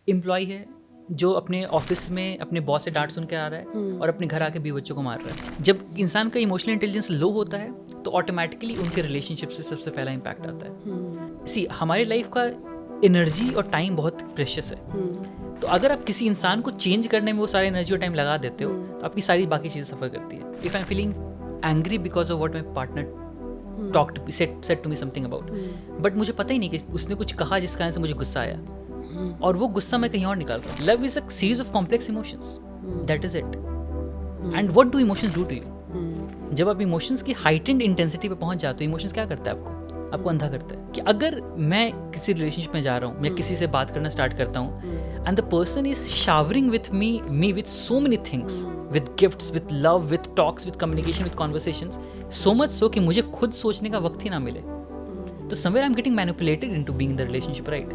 Employ है जो अपने ऑफिस में अपने बॉस से डांट सुन के आ रहा है और अपने घर आके भी बच्चों को मार रहा है। जब इंसान का इमोशनल इंटेलिजेंस लो होता है तो ऑटोमेटिकली उनके रिलेशनशिप से सबसे पहला इम्पैक्ट आता है। सी हमारी लाइफ का एनर्जी और टाइम बहुत प्रेशियस है, तो अगर आप किसी इंसान को चेंज करने में वो सारी एनर्जी और टाइम लगा देते हो तो आपकी सारी बाकी चीज़ें सफ़र करती है। If I am feeling angry because of what my partner talked said to me something about, but मुझे पता ही नहीं कि उसने कुछ कहा जिस कारण से मुझे गुस्सा आया और वो गुस्सा मैं कहीं और निकाल रहा हूँ। Love is a series of complex emotions, that is it. And what do emotions do to you? जब आप इमोशंस की हाइटेंड इंटेंसिटी पे पहुंच जाते हो, इमोशंस क्या करता है आपको अंधा करता है। कि अगर मैं किसी रिलेशनशिप में जा रहा हूँ या किसी से बात करना स्टार्ट करता हूँ and the person is showering with me with so many things, with gifts, with love, with talks, with communication, with conversations, so much so कि मुझे खुद सोचने का वक्त ही ना मिले, तो somewhere I am getting manipulated into being in the relationship, right?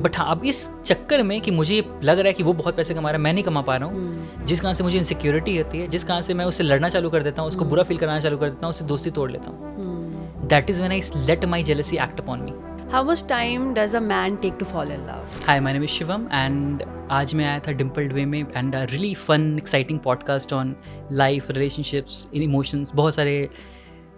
But हाँ, अब इस चक्कर में कि मुझे लग रहा है कि वो बहुत पैसे कमा रहा है, मैं नहीं कमा पा रहा हूँ, जिस कारण से मुझे इनसिक्योरिटी होती है, जिस कारण से मैं उससे लड़ना चालू कर देता हूँ, उसको बुरा फील कराना चालू कर देता हूँ, उससे दोस्ती तोड़ लेता हूँ। That is when I let my jealousy act upon me. How much time does a man take to fall in love? Hi, my name is Shivam and आज मैं आया था डिम्पल्ड वे में and a really fun exciting podcast on life, relationships, emotions, बहुत सारे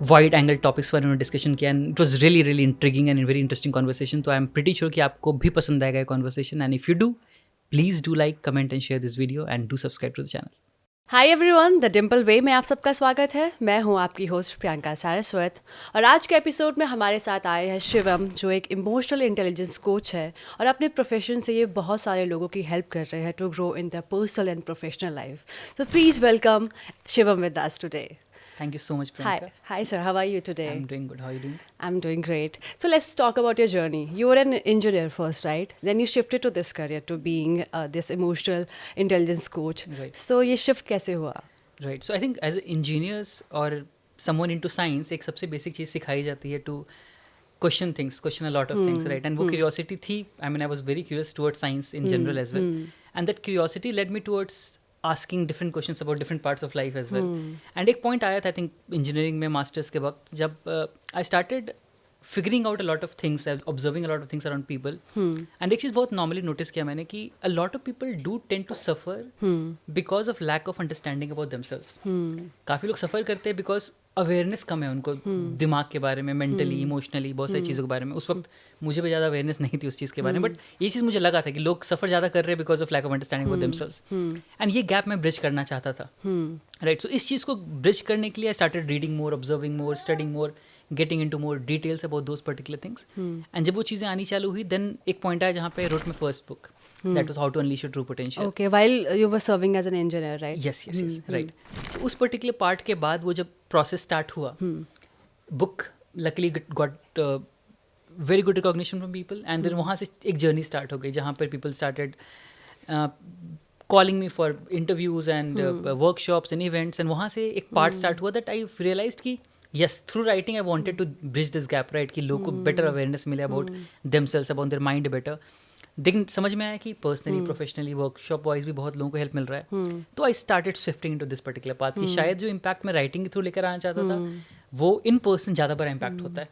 wide angle topics पर उन्होंने discussion किया and it was really intriguing and very interesting conversation. तो आई एम प्रीटी श्योर कि आपको भी पसंद आएगा ये conversation, and if you do please do like, comment and share this video and do subscribe to the channel. Hi everyone, the Dimple way में आप सबका स्वागत है। मैं हूं आपकी होस्ट प्रियंका सारस्वत और आज के एपिसोड में हमारे साथ आए हैं शिवम, जो एक इमोशनल इंटेलिजेंस कोच है और अपने प्रोफेशन से ये बहुत सारे लोगों की हेल्प कर रहे हैं to grow in the personal and professional life. So please welcome Shivam with us today. Thank you so much, Priyanka. Hi sir, how are you today? I'm doing good. How are you doing? I'm doing great. So let's talk about your journey. You were an engineer first, right? Then you shifted to this career, to being this emotional intelligence coach. Right. So ये shift कैसे हुआ? Right. So I think as engineers or someone into science, एक सबसे basic चीज़ सिखाई जाती है to question things, question a lot of things, right? And वो curiosity थी. I mean, I was very curious towards science in general as well. And that curiosity led me towards asking different questions about different parts of life as well. And एक point आया था, I think, engineering में masters के वक्त, जब I started figuring out a lot of things, observing a lot of things around people. And एक चीज़ बहुत normally notice किया मैंने कि a lot of people do tend to suffer because of lack of understanding about themselves. काफ़ी लोग suffer करते हैं because awareness कम है उनको दिमाग के बारे में, मेंटली, इमोशनली, बहुत सारी चीज़ों के बारे में। उस वक्त मुझे भी ज़्यादा अवेयरनेस नहीं थी उस चीज़ के बारे में, बट ये चीज़ मुझे लगा था कि लोग सफ़र ज़्यादा कर रहे हैं because of lack of understanding about themselves, and ये गैप मैं ब्रिज करना चाहता था, राइट? सो इस चीज़ को ब्रिज करने के लिए I started reading more, observing more, studying more, getting into more details about those particular things. And जब वो चीज़ें आनी चालू हुई, देन एक पॉइंट आया जहाँ पे road my first book, that was how to unleash your true potential. Okay, while you were serving as an engineer, right? Yes, right. तो उस पर्टिकुलर पार्ट के बाद वो जब प्रोसेस स्टार्ट हुआ, book luckily got very good recognition from people, and then वहाँ से एक जर्नी स्टार्ट हो गई जहाँ पर people started calling me for interviews and workshops and events, and वहाँ से एक पार्ट स्टार्ट हुआ दैट आई रियलाइज्ड कि yes, through writing I wanted to bridge this gap, right? कि लोगों को बेटर अवेयरनेस मिले about themselves, about their mind better. लेकिन समझ में आया कि पर्सनली, प्रोफेशनली, वर्कशॉप वाइज भी बहुत लोगों को हेल्प मिल रहा है, तो I started shifting into this particular path कि शायद जो इम्पैक्ट मैं राइटिंग के थ्रू लेकर आना चाहता था वो इन पर्सन ज़्यादा बड़ा इम्पैक्ट होता है।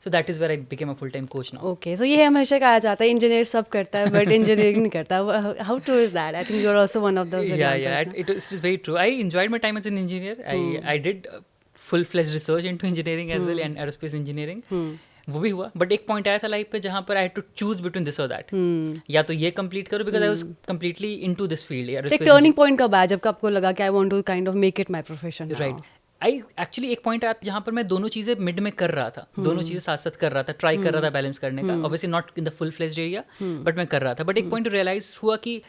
So that is where I became a full time coach now. Okay, so ये हमेशा कहा जाता है इंजीनियर सब करता है बट इंजीनियरिंग नहीं करता। How true is that? I think you are also one of those examples. It is very true. I enjoyed my time as an engineer. I did full-fledged research into engineering as well and aerospace engineering. वो भी हुआ, but एक point आया था life पे जहाँ पर I had to choose between this और दैट, या तो ये कंप्लीट करो because I was completely into this field. एक टर्निंग पॉइंट कब आया जब आपको लगा कि I want to kind of make it my profession? Right, I actually एक पॉइंट आया जहाँ पर मैं दोनों चीज़ें मिड में कर रहा था, दोनों चीज़ें साथ साथ कर रहा था, ट्राई कर रहा था बैलेंस करने का, obviously not in the full fledged area, but मैं कर रहा था। बट एक पॉइंट रियलाइज हुआ कि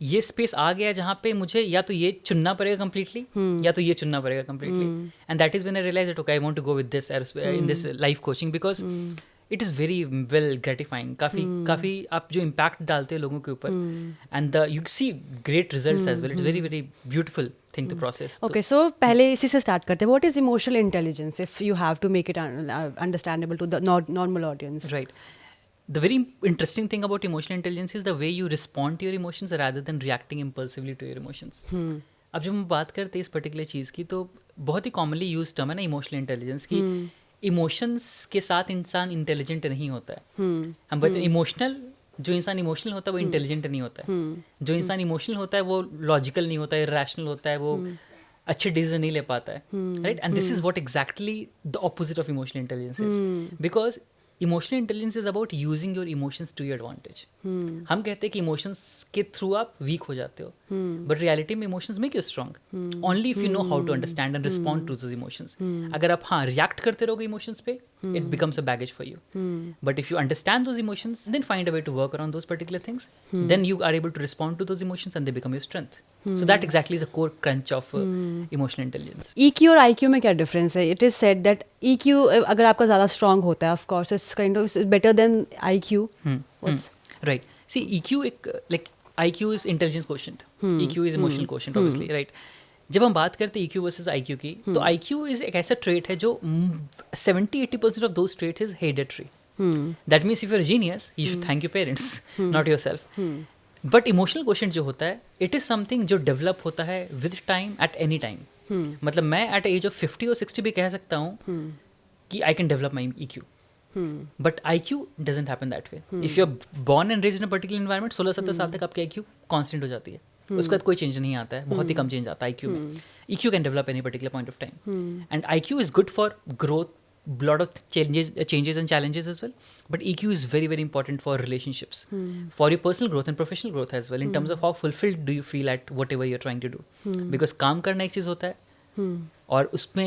ये स्पेस आ गया जहाँ पे मुझे या तो ये चुनना पड़ेगा कम्प्लीटली या तो ये चुनना पड़ेगा completely, and that is when I realize that okay I want to go with this in this life coaching because it is very well gratifying. काफ़ी आप जो इम्पैक्ट डालते हैं लोगों के ऊपर, and you see great results as well. It's very very beautiful thing to process. Okay, so पहले इसी से स्टार्ट करते हैं। What is emotional intelligence if you have to make it understandable to the normal audience? Right, the very interesting thing about emotional intelligence is the way you respond to your emotions rather than reacting impulsively to your emotions. अब जब हम बात करते हैं इस particular चीज़ की, तो बहुत ही कॉमनली यूज टर्म है ना इमोशनल इंटेलिजेंस की। इमोशंस के साथ इंसान इंटेलिजेंट नहीं होता है। हम बोलते हैं इमोशनल जो इंसान इमोशनल होता है वो इंटेलिजेंट नहीं होता है. जो इंसान इमोशनल होता है वो लॉजिकल नहीं होता है, रैशनल होता है, वो अच्छे डिसीजन नहीं ले पाता है, right. And this is what exactly the opposite of emotional intelligence is, because emotional intelligence is about using your emotions to your advantage. हम कहते हैं कि इमोशंस के थ्रू आप वीक हो जाते हो, बट रियलिटी में emotions make you strong only if you know how to understand and respond to those emotions. अगर आप रिएक्ट करते रहोगे इमोशंस पे, it becomes a baggage for you. But if you understand those emotions, then find a way to work around those particular things, then you are able to respond to those emotions and they become your strength. So that exactly is a core crunch of emotional intelligence. EQ और IQ में क्या difference है? It is said that EQ अगर आपका ज़्यादा strong होता है, of course it's kind of better than IQ. Right. See, EQ like IQ is intelligence quotient. EQ is emotional quotient, obviously, right? जब हम बात करते हैं EQ वर्सेस IQ की, तो IQ इज एक ऐसा ट्रेट है जो 70-80% of those traits is hereditary. That means if you are genius you should thank your parents, not yourself. But emotional quotient जो होता है, इट इज समथिंग जो डेवलप होता है with time at any time. मतलब मैं एट एज ऑफ 50 और 60 भी कह सकता हूँ कि I can develop my EQ. But IQ doesn't happen that way. If you are born and raised in a particular environment, 16-17 साल तक आपकी IQ कांस्टेंट हो जाती है. उसके बाद कोई चेंज नहीं आता है, बहुत ही कम चेंज आता है IQ में. EQ can develop any particular point of time, and IQ is good for growth, lot of changes and challenges as well, but EQ is very very important for relationships, for your personal growth and professional growth as well, in terms of how fulfilled do you feel at whatever you're trying to do. Because काम करना एक चीज़ होता है और उसमें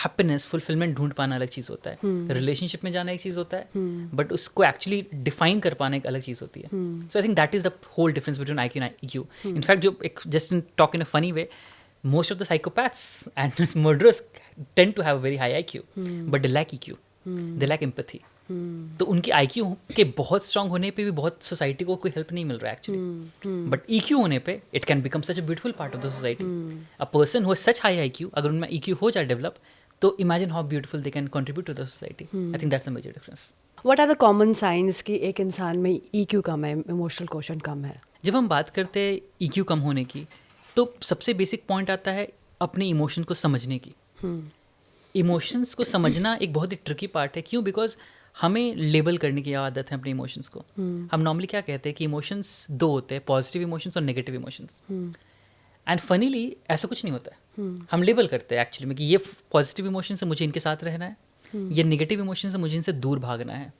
happiness, fulfilment ढूंढ पाना अलग चीज़ होता है. रिलेशनशिप में जाना एक चीज़ होता है, बट उसको एक्चुअली डिफाइन कर पाना एक अलग चीज़ होती है. So I think that is the whole difference between IQ and EQ. In fact जो एक just in talk in a funny way, most of the psychopaths and murderers tend to have a very high IQ, but they lack EQ. They lack empathy. तो उनकी IQ के बहुत strong होने पे भी बहुत सोसाइटी को कोई हेल्प नहीं मिल रहा है एक्चुअली. बट EQ होने पे it can become such a beautiful part of the society. A person who has such high IQ, अगर उनमें EQ हो जाए डेवलप, तो imagine how beautiful they can contribute to the society. I think that's the major difference. What are the common signs कि एक इंसान में EQ कम है, इमोशनल क्वोशिएंट कम है? जब हम बात करते हैं EQ कम होने की, तो सबसे बेसिक पॉइंट आता है अपने इमोशन को समझने की. इमोशंस को समझना एक बहुत ही ट्रिकी पार्ट है. क्यों? बिकॉज हमें लेबल करने की आदत है अपने इमोशंस को. हम नॉर्मली क्या कहते हैं कि इमोशंस दो होते हैं, पॉजिटिव इमोशंस और नेगेटिव इमोशंस. एंड फनीली ऐसा कुछ नहीं होता है. हम लेबल करते हैं एक्चुअली में कि ये पॉजिटिव इमोशन से मुझे इनके साथ रहना है, ये नेगेटिव इमोशन से मुझे इनसे दूर भागना है.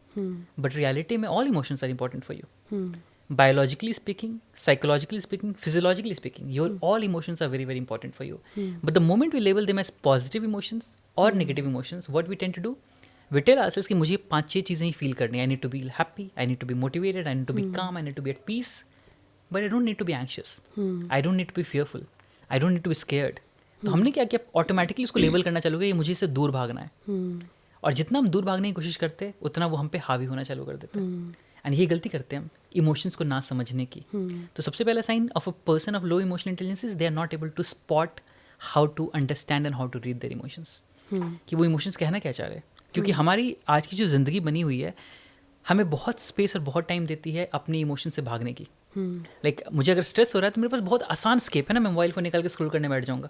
बट रियलिटी में all emotions are important for you. Biologically speaking, psychologically speaking, physiologically speaking, all emotions are very very important for you. But the moment we label them as positive emotions or negative emotions, what we tend to do, we tell ourselves कि मुझे 5-6 चीज़ें ही feel करनी है. I need to be happy, I need to be motivated, I need to be calm, I need to be at peace, but I don't need to be anxious, I don't need to be fearful, I don't need to be scared. तो हमने क्या किया, automatically उसको label करना चालू किया, ये मुझे इससे दूर भागना है. और जितना हम दूर भागने की कोशिश करते उतना वो हम पे हावी होना चालू कर देता है. एंड ये गलती करते हैं हम इमोशंस को ना समझने की. तो सबसे पहला sign of a person of low emotional intelligence is they are not able to spot how to understand and how to read their emotions. कि वो इमोशंस कहना क्या चाह रहे हैं. क्योंकि हमारी आज की जो ज़िंदगी बनी हुई है, हमें बहुत स्पेस और बहुत टाइम देती है अपने इमोशन से भागने की. लाइक मुझे अगर स्ट्रेस हो रहा है तो मेरे पास बहुत आसान स्केप है ना, मैं मोबाइल फ़ोन निकाल के स्क्रॉल करने बैठ जाऊँगा.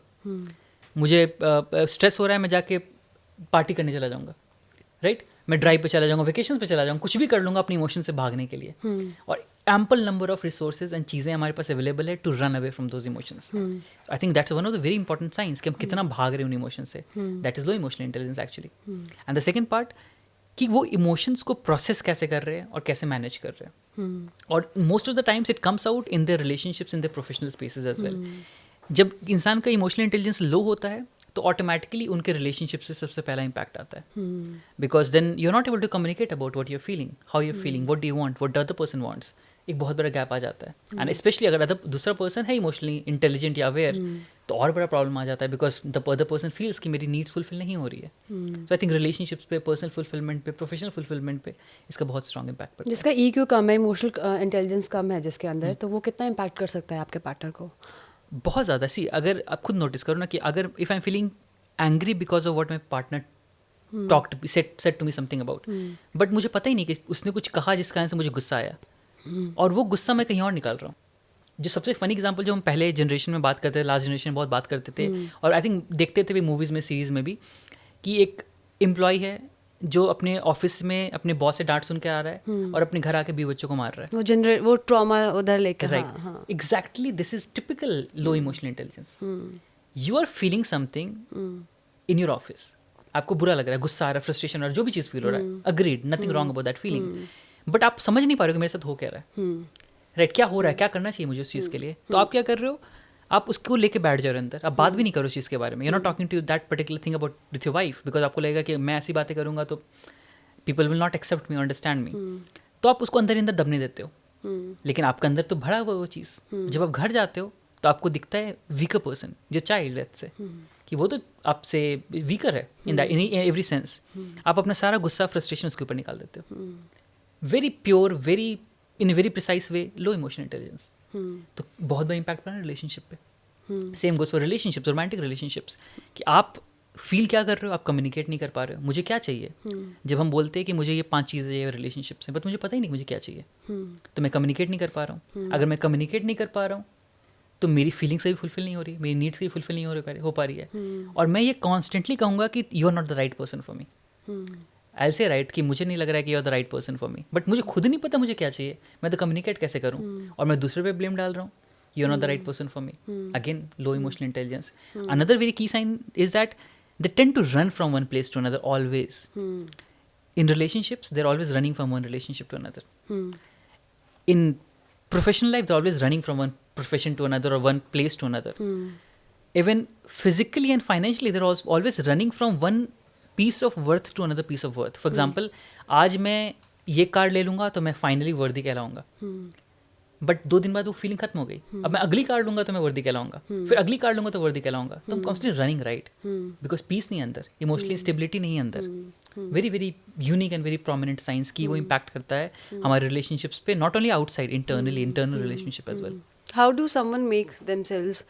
मुझे स्ट्रेस हो रहा है, मैं जाके पार्टी करने चला जाऊँगा, राइट. मैं ड्राइव पे चला जाऊँगा, वेकेशन पे चला जाऊँगा, कुछ भी कर लूँगा अपने इमोशन से भागने के लिए. और ample number of resources and चीज़ें हमारे पास अवेलेबल है to run away from those emotions. I think that's one of the very important science कि हम कितना भाग रहे हैं उन इमोशन से. That is low emotional intelligence actually. And the second part कि वो इमोशंस को प्रोसेस कैसे कर रहे हैं और कैसे मैनेज कर रहे हैं. और most of the times it comes out in their relationships, in their professional spaces as well. जब इंसान का इमोशनल इंटेलिजेंस लो होता है तो ऑटोमेटिकली उनके रिलेशनशिप से सबसे पहला इम्पैक्ट आता है. Because then you are not able to communicate about what you are feeling, how you are feeling, what do you want, what the other person wants. एक बहुत बड़ा गैप आ जाता है. एंड स्पेशली अगर दूसरा पर्सन है इमोशनली इंटेलिजेंट या aware, तो और बड़ा प्रॉब्लम आ जाता है. Because the other person feels कि मेरी नीड्स फुलफिल नहीं हो रही है. सो आई थिंक रिलेशनशिप्स पे, पर्सनल फुलफिलमेंट पे, प्रोफेशनल फुलफिलमेंट पे इसका बहुत स्ट्रॉन्ग इम्पैक्ट पड़ता है. जिसका EQ कम है, इमोशनल इंटेलिजेंस कम है जिसके अंदर, तो वो कितना इम्पैक्ट कर सकता है आपके पार्टनर को? बहुत ज़्यादा. सी, अगर आप खुद नोटिस करो ना कि अगर if I am feeling angry because of what my partner talked said to me something about, but मुझे पता ही नहीं कि उसने कुछ कहा जिस कारण से मुझे गुस्सा आया, और वो गुस्सा मैं कहीं और निकाल रहा हूँ. जो सबसे फनी एग्जांपल जो हम पहले जनरेशन में बात करते थे, लास्ट जनरेशन में बहुत बात करते थे, और आई थिंक देखते थे भी मूवीज़ में, सीरीज़ में भी, कि एक एम्प्लॉय है, जो अपने ऑफिस में अपने बॉस से डांट सुन के आ रहा है और अपने घर आके 20 बच्चों को मार रहा है, वो ट्रॉमा उधर लेके, right? Exactly, this is typical low emotional intelligence. You are feeling something in your office, आपको बुरा लग रहा है, गुस्सा आ रहा है, फ्रस्ट्रेशन आ रहा है, जो भी चीज़ फील हो रहा है, agreed, nothing wrong about that feeling, but आप समझ नहीं पा रहे हो कि मेरे साथ हो क्या रहा है, राइट? क्या हो रहा है, क्या करना चाहिए मुझे उस चीज़ के लिए. तो आप क्या कर रहे हो, आप उसको लेके बैठ जाओ अंदर, आप बात भी नहीं करो उस चीज़ के बारे में. You not talking to that particular thing about with your wife, because आपको लगेगा कि मैं ऐसी बातें करूंगा तो people will not accept me, understand me. तो आप उसको अंदर ही अंदर दबने देते हो, लेकिन आपके अंदर तो भरा हुआ वो चीज़. जब आप घर जाते हो तो आपको दिखता है वीकर पर्सन, जो चाइल्ड से, कि वो तो आपसे वीकर है in that, in every sense. आप अपना सारा गुस्सा, फ्रस्ट्रेशन उसके ऊपर निकाल देते हो. Very pure, very in a very precise way, low emotional intelligence. तो बहुत बड़ा इम्पैक्ट पड़ा रिलेशनशिप पे. Same goes for relationships, romantic relationships, कि आप फील क्या कर रहे हो, आप कम्युनिकेट नहीं कर पा रहे हो. मुझे क्या चाहिए, जब हम बोलते हैं कि मुझे ये 5 चीज़ें चाहिए रिलेशनशिप से, बट मुझे पता ही नहीं मुझे क्या चाहिए, तो मैं कम्युनिकेट नहीं कर पा रहा हूँ. अगर मैं कम्युनिकेट नहीं कर पा रहा हूँ तो मेरी फीलिंग्स भी फुलफिल नहीं हो रही, मेरी नीड्स भी फुलफिल नहीं हो पा रही है. और मैं ये कॉन्स्टेंटली कहूँगा कि you are not the right person for me. I say right कि मुझे नहीं लग रहा है कि you are the right person for me, but मुझे खुद नहीं पता मुझे क्या चाहिए, मैं तो कम्युनिकेट कैसे करूँ, और मैं दूसरे पे ब्लेम डाल रहा हूँ. You are not the right person for me. Again, low emotional intelligence. Another very key sign is that they tend to run from one place to another always. In relationships, they're always running from one relationship to another. In professional life, they're always running from one profession to another or one place to another. Even physically and financially, they're always running from one piece of worth to another piece of worth. For example, आज मैं ये card ले लूँगा तो मैं finally वर्दी कहलाऊँगा, but 2 दिन बाद वो फीलिंग खत्म हो गई. अब मैं अगली कार्ड लूंगा तो मैं वर्दी कहलाऊंगा, फिर अगली कार्ड लूंगा तो वर्दी कहलाऊंगा. तो हम constantly running, right? Because peace नहीं अंदर, इमोशनली स्टेबिलिटी नहीं अंदर. Very very unique and very prominent science की वो इम्पैक्ट करता है हमारे रिलेशनशिप्स पे, not only outside, internal relationship as well. How do someone make themselves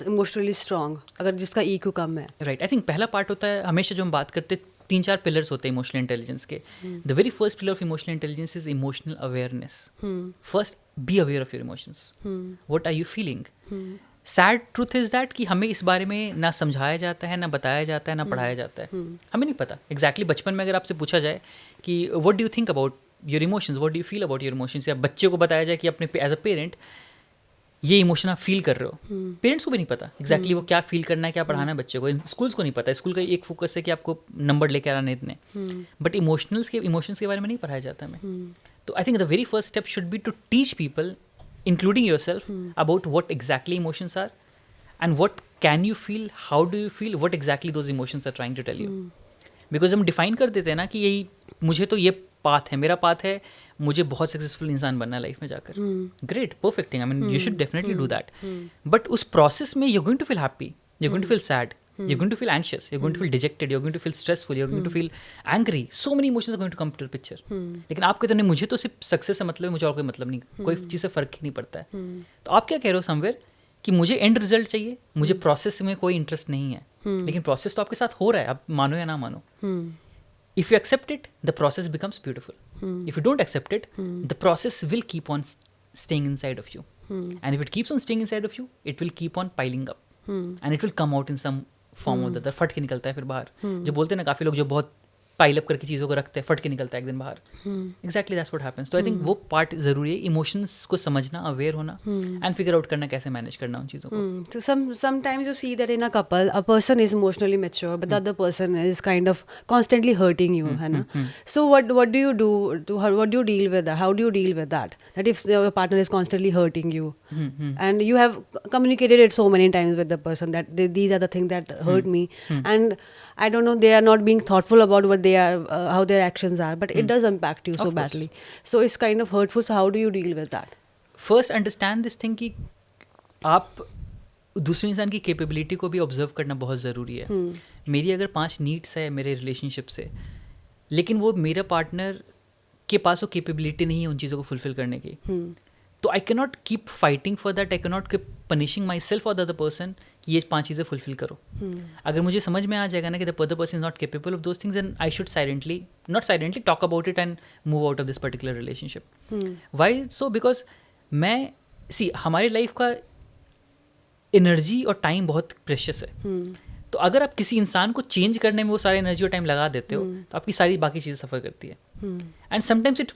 emotionally strong, अगर जिसका EQ कम है? राइट, आई थिंक पहला पार्ट होता है, हमेशा जो हम बात करते हैं 3-4 पिलर्स होते हैं इमोशनल इंटेलिजेंस के. The very first pillar of emotional intelligence is emotional awareness. First, be aware of your emotions. What are you feeling? Sad truth is that कि हमें इस बारे में ना समझाया जाता है, ना बताया जाता है, ना पढ़ाया जाता है. हमें नहीं पता एग्जैक्टली. बचपन में अगर आपसे पूछा जाए कि what do you think about your emotions, what do you feel about your emotions, या बच्चे को बताया जाए कि अपने एज अ पेरेंट ये इमोशन आप फील कर रहे हो, पेरेंट्स को भी नहीं पता एग्जैक्टली वो क्या फील करना है, क्या पढ़ाना है बच्चे को. स्कूल्स को नहीं पता, स्कूल का एक फोकस है कि आपको नंबर लेकर आने इतने, बट इमोशंस के बारे में नहीं पढ़ाया जाता हमें. तो I think the very first step should be to teach people, including yourself, about what exactly emotions are and what can you feel, how do you feel, what exactly those emotions are trying to tell you. Because हम define कर देते हैं ना कि यही मुझे तो ये पाथ है, मेरा पाथ है, मुझे बहुत सक्सेसफुल इंसान बनना है लाइफ में जाकर. Great, perfect thing, I mean you should definitely do that. But उस प्रोसेस में you're going to feel happy, you're going to feel sad, you're going to feel anxious, you're going to feel dejected, you're going to feel stressful, you're going to feel angry. So many emotions are going to come to the picture. लेकिन आप कहते हो नहीं, मुझे तो सिर्फ success से मतलब है, मुझे और कोई मतलब नहीं, कोई चीज़ से फ़र्क ही नहीं पड़ता है. तो आप क्या कह रहे हो समवेयर कि मुझे एंड रिजल्ट चाहिए, मुझे प्रोसेस में कोई इंटरेस्ट नहीं है. लेकिन प्रोसेस तो आपके साथ हो रहा है, आप मानो या ना मानो. If you accept it, the process becomes beautiful. If you don't accept it, the process will keep on staying inside of you. And if it keeps on staying inside of you, it will keep on piling up. And it will come out in some form or the other. फट के निकलता है फिर बाहर. जो बोलते हैं ना काफ़ी लोग, जो बहुत पाइल अप करके चीज़ों को रखते हैं, फट के निकलता है एक दिन बाहर. Exactly that's what happens. तो आई थिंक वो पार्ट ज़रूरी है, इमोशंस को समझना, अवेयर होना, एंड फिगर आउट करना कैसे मैनेज करना उन चीज़ों को. So sometimes you see that in a couple, a person is emotionally mature, but the other person is kind of constantly hurting you, है ना? So what do you do? What do you deal with that? How do you deal with that? That if your partner is constantly hurting you, and you have communicated it so many times with the person that these are the things that hurt me, and I don't know, they are not being thoughtful about what they are, how their actions are, but it does impact you so badly. So it's kind of hurtful. So how do you deal with that? First, understand this thing कि आप दूसरे इंसान की capability को भी observe करना बहुत ज़रूरी है. मेरी अगर 5 नीड्स है मेरे रिलेशनशिप से, लेकिन वो मेरा पार्टनर के पास वो कैपेबिलिटी नहीं है उन चीज़ों को फुलफिल करने की, तो I can not keep fighting for that, I can not keep punishing my self और द अदर पर्सन कि ये 5 चीज़ें फुलफिल करो. अगर मुझे समझ में आ जाएगा ना कि the other person is not capable of those things, and I should silently talk about it and move out of this particular relationship. Why so? Because हमारी लाइफ का एनर्जी और टाइम बहुत प्रेशियस है. तो अगर आप किसी इंसान को चेंज करने में वो सारी एनर्जी और टाइम लगा देते हो तो आपकी सारी बाकी चीज़ें सफ़र करती है. And sometimes it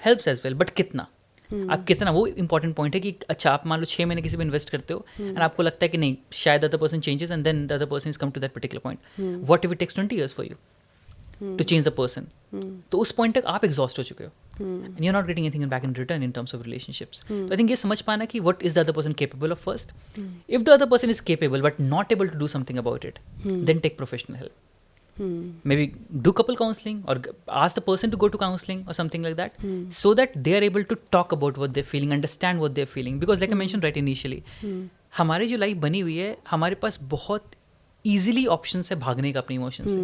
helps as well, but कितना आप कितना, वो इंपॉर्टेंट पॉइंट है कि अच्छा आप मान लो 6 महीने किसी पे इन्वेस्ट करते हो एंड आपको लगता है कि नहीं शायद other person changes and then the other person is come to that particular point. What if it takes 20 years for you to change the person. तो उस पॉइंट तक आप एग्जॉस्ट हो चुके हो and you are not getting anything back in return in terms of relationships. तो I think ये समझ पाना कि what is the other person capable of first. If the other person is capable but not able to do something about it, then take professional help. Maybe do couple counseling or ask the person to go to counseling or something like that, so that they are able to talk about what they're feeling, understand what they're feeling. Because like I mentioned right initially, हमारी जो life बनी हुई है, हमारे पास बहुत easily options है भागने का अपने इमोशन से.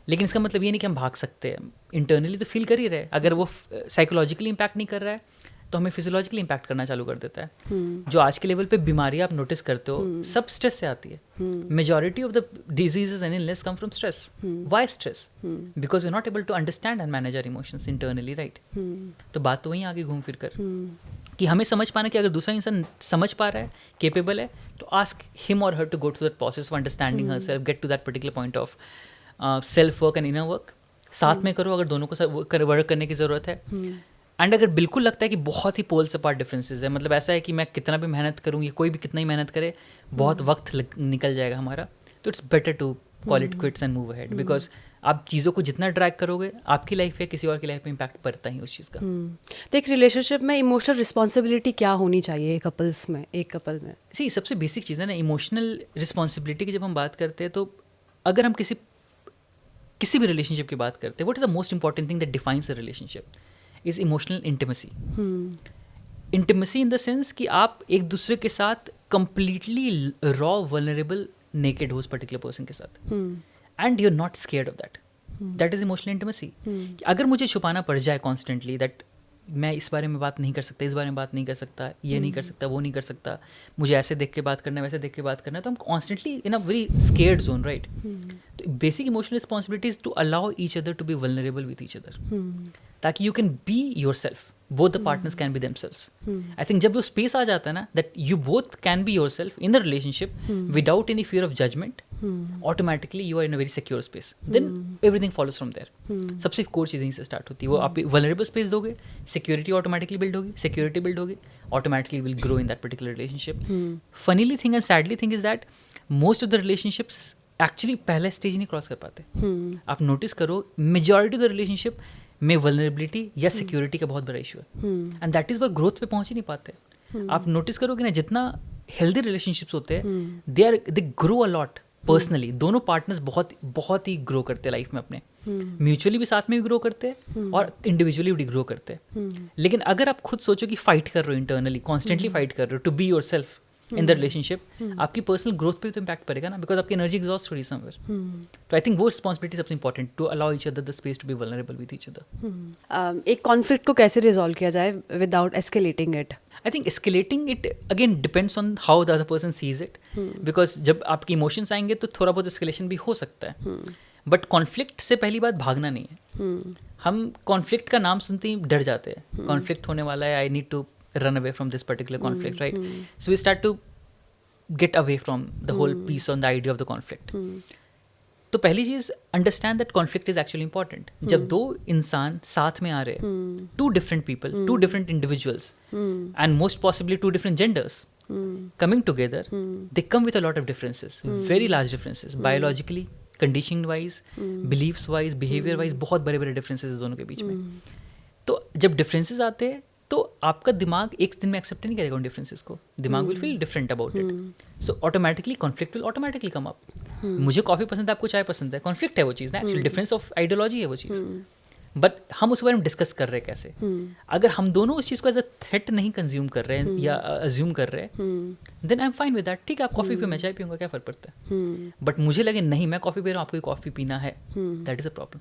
लेकिन इसका मतलब ये नहीं कि हम भाग सकते हैं. इंटरनली तो फील कर ही रहे. अगर वो साइकोलॉजिकली इम्पैक्ट नहीं कर रहा है तो हमें फिजियोलॉजिकली इम्पैक्ट करना चालू कर देता है. जो आज के लेवल पे बीमारियां आप नोटिस करते हो सब स्ट्रेस से आती है. Majority of the diseases and illness come from stress. Why stress? Because you not able to understand and manage our emotions internally, right? तो बात तो वहीं आगे घूम फिर कर कि हमें समझ पाना कि अगर दूसरा इंसान समझ पा रहा है, केपेबल है, तो आस्क हिम और her to go to that process of understanding herself, get to that particular point of self work and inner work. साथ में करो अगर दोनों को वर्क करने की ज़रूरत है. एंड अगर बिल्कुल लगता है कि बहुत ही पोल्स अपार्ट डिफरेंसेस है, मतलब ऐसा है कि मैं कितना भी मेहनत करूँ या कोई भी कितना ही मेहनत करे बहुत वक्त निकल जाएगा हमारा, तो it's better to call it quits and move ahead. Because आप चीज़ों को जितना ड्रैग करोगे आपकी लाइफ या किसी और की लाइफ में इम्पैक्ट पड़ता ही उस चीज़ का. तो एक रिलेशनशिप में इमोशनल रिस्पॉन्सिबिलिटी क्या होनी चाहिए एक कपल में? सी सबसे बेसिक चीज़ है ना इमोशनल रिस्पॉन्सिबिलिटी की. जब हम बात करते हैं तो अगर हम किसी भी रिलेशनशिप की बात करते हैं, what is the most important thing that defines a relationship is emotional intimacy. Intimacy in the sense कि आप एक दूसरे के साथ completely raw, vulnerable, naked हो उस particular person के साथ, and you're not scared of that. That is emotional intimacy. अगर मुझे छुपाना पड़ जाए constantly that मैं इस बारे में बात नहीं कर सकता, इस बारे में बात नहीं कर सकता, ये नहीं कर सकता, वो नहीं कर सकता, मुझे ऐसे देख के बात करना है, वैसे देख के बात करना है, तो हम constantly in a very scared zone, right? तो basic emotional responsibility is to allow each other to be vulnerable with each other, ताकि you can be yourself. both the partners can be themselves. I think जब वो space आ जाता है ना that you both can be yourself in the relationship without any fear of judgment, automatically you are in a very secure space. Then everything follows from there. सबसे core चीज़ यहीं से start होती है. वो आप vulnerable space दोगे, security automatically build होगी, security build होगी, automatically will grow in that particular relationship. Funnily thing and sadly thing is that most of the relationships actually पहला stage नहीं cross कर पाते. आप notice करो majority of the relationship में vulnerability या सिक्योरिटी का बहुत बड़ा इशू है, एंड दैट इज वो ग्रोथ पे पहुंच ही नहीं पाते. आप नोटिस करोगे ना जितना हेल्दी रिलेशनशिप्स होते हैं they grow a lot personally. दोनों पार्टनर्स बहुत ही ग्रो करते हैं लाइफ में अपने, म्यूचुअली भी साथ में भी ग्रो करते हैं और इंडिविजुअली भी ग्रो करते हैं. लेकिन अगर आप खुद सोचो कि फाइट कर रहे हो इंटरनली, कॉन्स्टेंटली फाइट कर रहे हो to be yourself in the relationship, आपकी पर्सनल ग्रोथ पे भी तो इम्पैक्ट पड़ेगा ना, बिकॉज आपकी एनर्जी एग्जॉस्ट हो रही है समवेयर. तो आई थिंक वो रिस्पॉन्सिबिलिटी सबसे important, to allow each other the space to be vulnerable with each other. एक कॉन्फ्लिक्ट को कैसे रिजॉल्व किया जाए without escalating it? I think escalating it again depends on how the other person sees it, because जब आपके emotions आएंगे तो थोड़ा बहुत एस्केलेशन भी हो सकता है. बट कॉन्फ्लिक्ट से पहली बात भागना नहीं है. हम कॉन्फ्लिक्ट का नाम सुनते ही डर जाते हैं. कॉन्फ्लिक्ट होने वाला है, I need to run away from this particular conflict, right? So we start to get away from the whole piece on the idea of the conflict. तो पहली चीज understand that conflict is actually important. जब दो इंसान साथ में आ रहे हैं, two different people, two different individuals and most possibly two different genders coming together, they come with a lot of differences, very large differences, biologically, conditioning wise, beliefs wise, behavior wise, बहुत बड़े बड़े differences है दोनों के बीच में. तो जब differences आते हैं तो आपका दिमाग एक दिन में एक्सेप्ट नहीं करेगा उन डिफरेंसेस को. दिमाग will feel different about it, so automatically conflict will automatically come up. मुझे कॉफी पसंद है, आपको चाय पसंद है, कॉन्फ्लिक्ट है वो चीज़ ना, एक्चुअली डिफरेंस ऑफ आइडियोलॉजी है वो चीज़. बट हम उस बारे में डिस्कस कर रहे हैं कैसे. अगर हम दोनों उस चीज़ को एज अ थ्रेट नहीं कंज्यूम कर रहे हैं या अज्यूम कर रहे हैं, then I am fine with that. ठीक है, आप कॉफ़ी पियो, मैं चाय पीऊँगा, क्या फ़र्क पड़ता है. बट मुझे लगे नहीं मैं कॉफ़ी पी रहा हूँ, आपको कॉफ़ी पीना है, that is a problem.